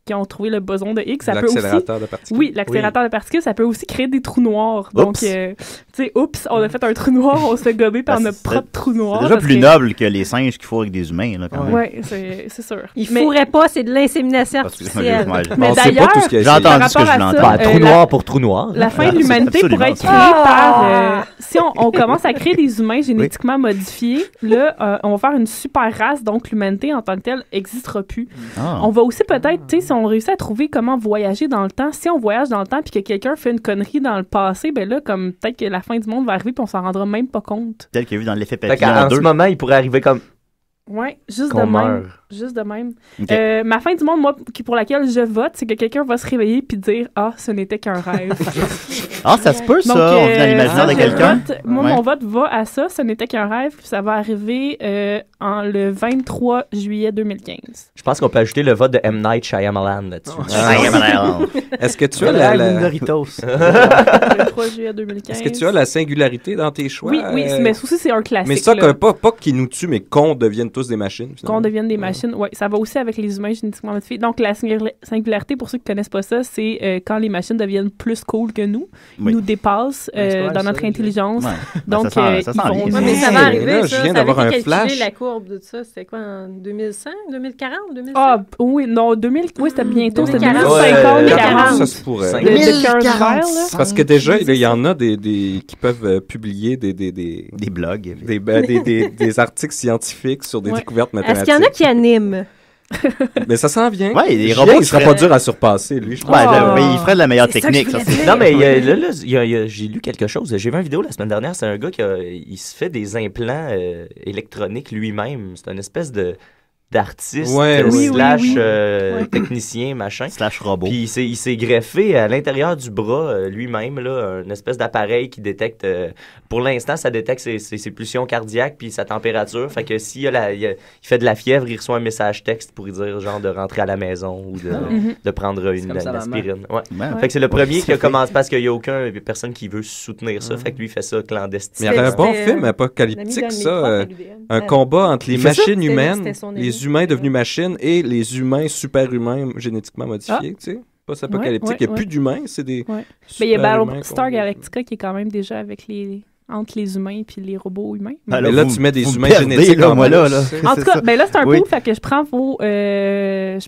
qui ont trouvé le boson de Higgs, ça peut aussi... L'accélérateur de particules. Oui, l'accélérateur de particules, ça peut aussi créer des trous noirs. Donc, Oups. tu sais, oups, on a fait un trou noir, on s'est gobé par notre propre trou noir. C'est déjà parce plus que- noble que les singes qui fourrent avec des humains, là, quand même. Ouais, c'est sûr. Il Mais- fourrait pas, c'est de l'insémination Parce que- artificielle. ouais, Mais On sait pas d'ailleurs, tout ce qu'il y a J'ai essayé. entendu par ce que je rapport à voulais ça, entendre. Trou noir pour trou noir. La fin de C'est l'humanité absolument pourrait être ça. créée par... si on commence à créer des humains génétiquement modifiés, là, on va faire une super race, donc l'humanité en tant que telle n'existera plus. Ah. On va aussi peut-être, tu sais, si on réussit à trouver comment voyager dans le temps, si on voyage dans le temps puis que quelqu'un fait une connerie dans le passé, ben là, comme peut-être que la fin du monde va arriver puis on s'en rendra même pas compte. Tel qu'il y a vu dans l'effet Fait papillon qu'en 2. ce moment, il pourrait arriver comme Ouais, juste qu'on de même. meurt. Juste de même. Ok. Ma fin du monde, moi, pour laquelle je vote, c'est que quelqu'un va se réveiller puis dire « Ah, ce n'était qu'un rêve. » Ah, ça se peut, ça. Donc, On vit dans l'imaginaire de je quelqu'un. vote- Moi, Ouais. mon vote va à ça. Ce n'était qu'un rêve. Puis ça va arriver le 23 juillet 2015. Je pense qu'on peut ajouter le vote de M. Night Shyamalan là-dessus. Est-ce que tu as Rêve la... une Doritos. 23 juillet 2015. Est-ce que tu as la singularité dans tes choix? Oui, mais aussi, c'est un classique. Mais ça, là. pas qu'ils nous tuent, mais qu'on devienne tous des machines. finalement. Qu'on devienne des machines. Oui, ça va aussi avec les humains génétiquement modifiés. Donc, la singularité, pour ceux qui ne connaissent pas ça, c'est quand les machines deviennent plus cool que nous, Oui. nous dépassent Ouais, c'est pas mal dans ça, notre intelligence. Ouais. Donc, ça sent ils vont... bien. Ouais, mais ça va Hey, arriver, là, ça. je viens Ça avait d'avoir été un calculé, flash. la courbe de ça. C'était quoi, en 2100, 2040, 2050? Ah, oui, non, 2000... Oui, c'était bientôt. C'était 2040. 2050, Ouais, 40. Ça se pourrait. De cœur de verre, là. Parce que déjà, il y en a des qui peuvent publier des blogs. Des articles scientifiques sur des Ouais. découvertes Est-ce mathématiques. qu'il y en a qui animent? Mais ça s'en vient. Ouais, les Julien, robots il qui serait feraient- pas dur à surpasser, lui, je pense. Ouais, là, oui, il ferait de la meilleure C'est ça que technique. je Ça, voulais c'est- dire. Non, mais j'ai lu quelque chose. J'ai vu une vidéo la semaine dernière. C'est un gars il se fait des implants électroniques lui-même. C'est une espèce d'artiste Ouais, oui. slash Oui, oui. technicien, machin. Slash robot. Puis il s'est greffé à l'intérieur du bras lui-même, là, une espèce d'appareil qui détecte... pour l'instant, ça détecte ses pulsions cardiaques puis sa température. Fait que s'il il fait de la fièvre, il reçoit un message texte pour lui dire genre de rentrer à la maison ou de prendre une comme sa maman. aspirine. Ouais. Ouais. Fait que c'est le premier qui a commencé parce qu'il n'y a aucune personne qui veut soutenir ça. Fait que lui, il fait ça Mais clandestinement. il y avait un bon C'était, film l'ami apocalyptique, d'un de mes ça. profs à l'UDM. Un combat entre les Il fait ça? machines humaines, C'était son ami. les humains devenus machines et les humains super-humains génétiquement modifiés, tu sais. Pas apocalyptique. ouais, Il n'y a ouais. plus d'humains, c'est des. Ouais. Mais il y a super-humains Battlestar qu'on- Galactica qui est quand même déjà avec entre les humains puis les robots humains. Ah, Mais là, vous- tu mets des vous me humains perdez, génétiques là, en moi, plus. là. En tout cas, ça. ben là, c'est un Oui. peu, fait que je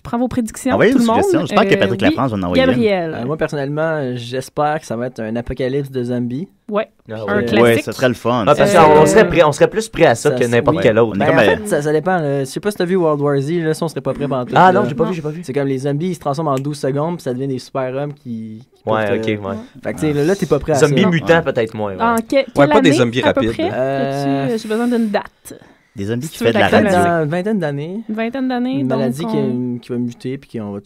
prends vos prédictions, Envoyez tout le une monde. suggestion. J'espère que Patrick oui, Lafrance va en envoyer une. Gabriel. Moi, personnellement, j'espère que ça va être un apocalypse de zombies. Ouais. Ah, Un ouais. classique. Ouais, ça serait le fun. Ah, parce ça. qu'on serait plus prêt à ça Ça, que n'importe oui. quel autre. Ben, comme, en fait, ça dépend. Là. Je sais pas si t'as vu World War Z, là, ça, on serait pas prêt pendant tout. Ah là. non, j'ai pas vu. C'est comme les zombies, ils se transforment en 12 secondes, puis ça devient des super-hommes qui Ouais, peuvent, ok, ouais. Fait que, tu sais, là, t'es pas prêt à Zombies ça. mutants, peut-être moins. ouais. En quelle pas des année, zombies à peu rapides. près? J'ai besoin d'une date. Des zombies qui Tu font de veux la que la radio. Dans une vingtaine d'années, Une vingtaine d'années. une donc maladie on- qui va muter, puis qu'on va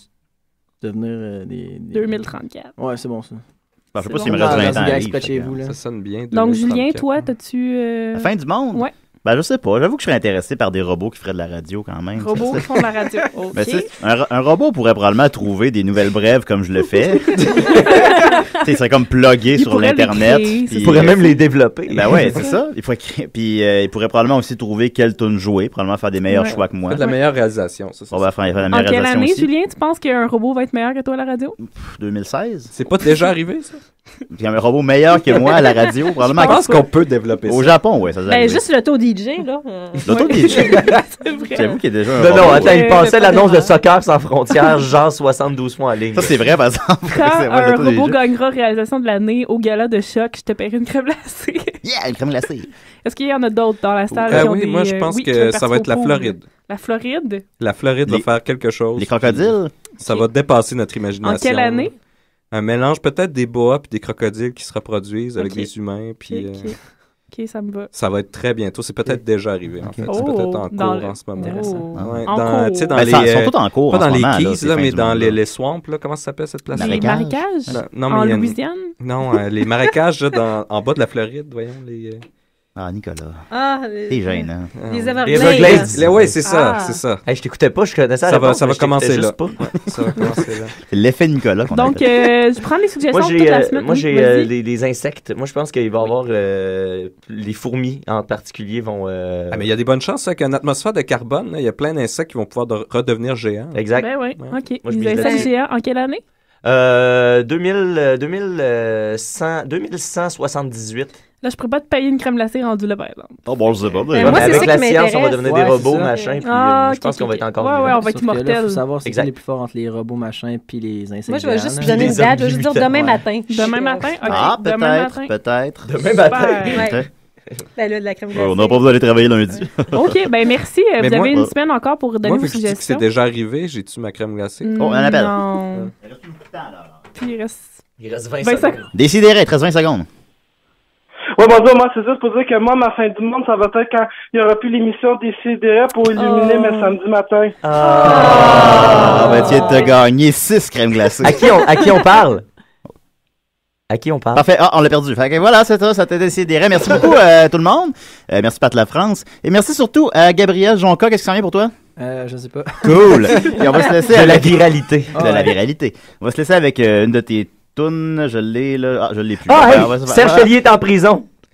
devenir des... 2034. Ouais, c'est bon, ça. Je sais pas C'est s'il me bon. reste Dans 20 une ans à galaxie vivre, près de chez fait que- vous, là. Ça sonne bien. Donc, Julien, 2034. toi, t'as-tu... La fin du monde? Ouais. Ben, je sais pas. J'avoue que je serais intéressé par des robots qui feraient de la radio quand même. Robots qui font de la radio. OK. Ben, tu sais, un robot pourrait probablement trouver des nouvelles brèves comme je le fais. Tu sais, il serait comme plugué Il sur pourrait l'Internet. les créer, puis- Il pourrait même les développer. Ben ouais, c'est ça. Il pourrait créer. Puis il pourrait probablement aussi trouver quelle tune jouer, probablement faire des meilleurs Ouais. choix que moi. Fait de la meilleure réalisation, ça. On va faire de la En meilleure quelle réalisation année, aussi. Julien, tu penses qu'un robot va être meilleur que toi à la radio? 2016. C'est pas déjà arrivé, ça? Il y a un robot meilleur que moi à la radio, probablement. Je pense qu'on peut développer Au ça. Japon, ouais, ça se Ben, juste l'auto-DJ, là. L'auto-DJ. C'est vrai. J'avoue qu'il y a déjà un Non, non, robot. attends, il Ouais, passait mais pas l'annonce de vraiment. Soccer sans frontières, genre 72 fois en ligne. Ça, c'est vrai, par exemple. Quand C'est vrai, un l'auto-DJ. robot gagnera réalisation de l'année au gala de choc, je te paierai une crème glacée. Yeah, une crème glacée. Est-ce qu'il y en a d'autres dans la salle qui ont Oui, des, moi, je pense oui, qui que veulent ça va être la participer au Floride. La Floride? La Floride va Les- faire quelque chose. Les crocodiles. Ça va dépasser notre imagination. En quelle année? Un mélange peut-être des boas puis des crocodiles qui se reproduisent avec Ok. des humains. Puis Ok, ok, ça me va. ça va être très bientôt. C'est peut-être déjà arrivé, en fait. C'est Oh, peut-être en dans cours le- en ce moment. Intéressant. Ouais, En dans, cours. tu sais, dans Ben, les, ça, ils sont tous en cours pas en dans ce les moment, là, Keys, c'est là, fin mais du dans monde, les, là. les swamps, là, comment ça s'appelle cette place? Les marécages? Non, mais En il y a une- Louisiane? Non, les marécages là, en bas de la Floride, voyons. Les, Ah, Nicolas. Ah, T'es gênant. Les Les Everglades. Everglades. Oui, c'est ça, Ah. c'est ça. Hey, je t'écoutais pas, je connaissais la Ça va, réponse, ça mais va je t'écoutais commencer là. juste pas. Ouais, ça va commencer là. C'est l'effet Nicolas qu'on Donc, appelle. je prends les suggestions Moi, toute j'ai la semaine. moi, Oui, j'ai vas-y. les insectes. Moi, je pense qu'il va y avoir les fourmis en particulier vont. Ah, mais il y a des bonnes chances hein, qu'une atmosphère de carbone, là, il y a plein d'insectes qui vont pouvoir redevenir géants. Exact. Ben oui, Ouais. OK. Moi, je mise Les insectes là-dessus. géants, en quelle année? 2178. Là, je pourrais pas te payer une crème glacée rendue là, par exemple. Oh, bon, je sais pas. moi, c'est avec ça la qui science, on va m'intéresse. devenir Ouais, des robots, c'est ça. machin, puis je pense qu'on va être encore Ouais, on va être Sauf que là, immortel. faut savoir c'est Exact. qui les plus forts entre les robots machin puis les insectes. Moi, je vais juste géants, vous là. donner une Les date. Je vais juste dire demain Ouais. matin. Demain matin? OK. Ah, Demain matin. peut-être. Demain matin. Ouais. Peut-être. Ben là, de la crème glacée. On n'a pas besoin d'aller travailler lundi. OK, ben merci. Mais Vous moi- avez une semaine encore pour donner Moi, vos vu que je dis que c'est suggestions. déjà arrivé, j'ai-tu ma crème glacée? Oh, un appel. Non. Puis il reste... Il reste 20 20 secondes. Décidérez, il te reste 20 secondes. Ouais, bonjour, moi, c'est juste pour dire que moi, ma fin du monde, ça va être quand il y aura plus l'émission Décidérez pour illuminer mes samedis matins. Ah, ben, tu viens de te gagner 6 crèmes glacées. À qui on parle? À qui on parle? Parfait. Ah, on l'a perdu. Fait que voilà, c'est ça t'a décidé. Merci beaucoup tout le monde. Merci Pat La France. Et merci surtout à Gabriel Jonca. Qu'est-ce qui s'en vient pour toi? Je sais pas. Cool. Et on va se laisser De la avec... viralité. De la viralité. On va se laisser avec une de tes tunes. Je l'ai là. Ah, je l'ai plus. Ah, Ouais, hey, on va se- Serge Tellier est en prison.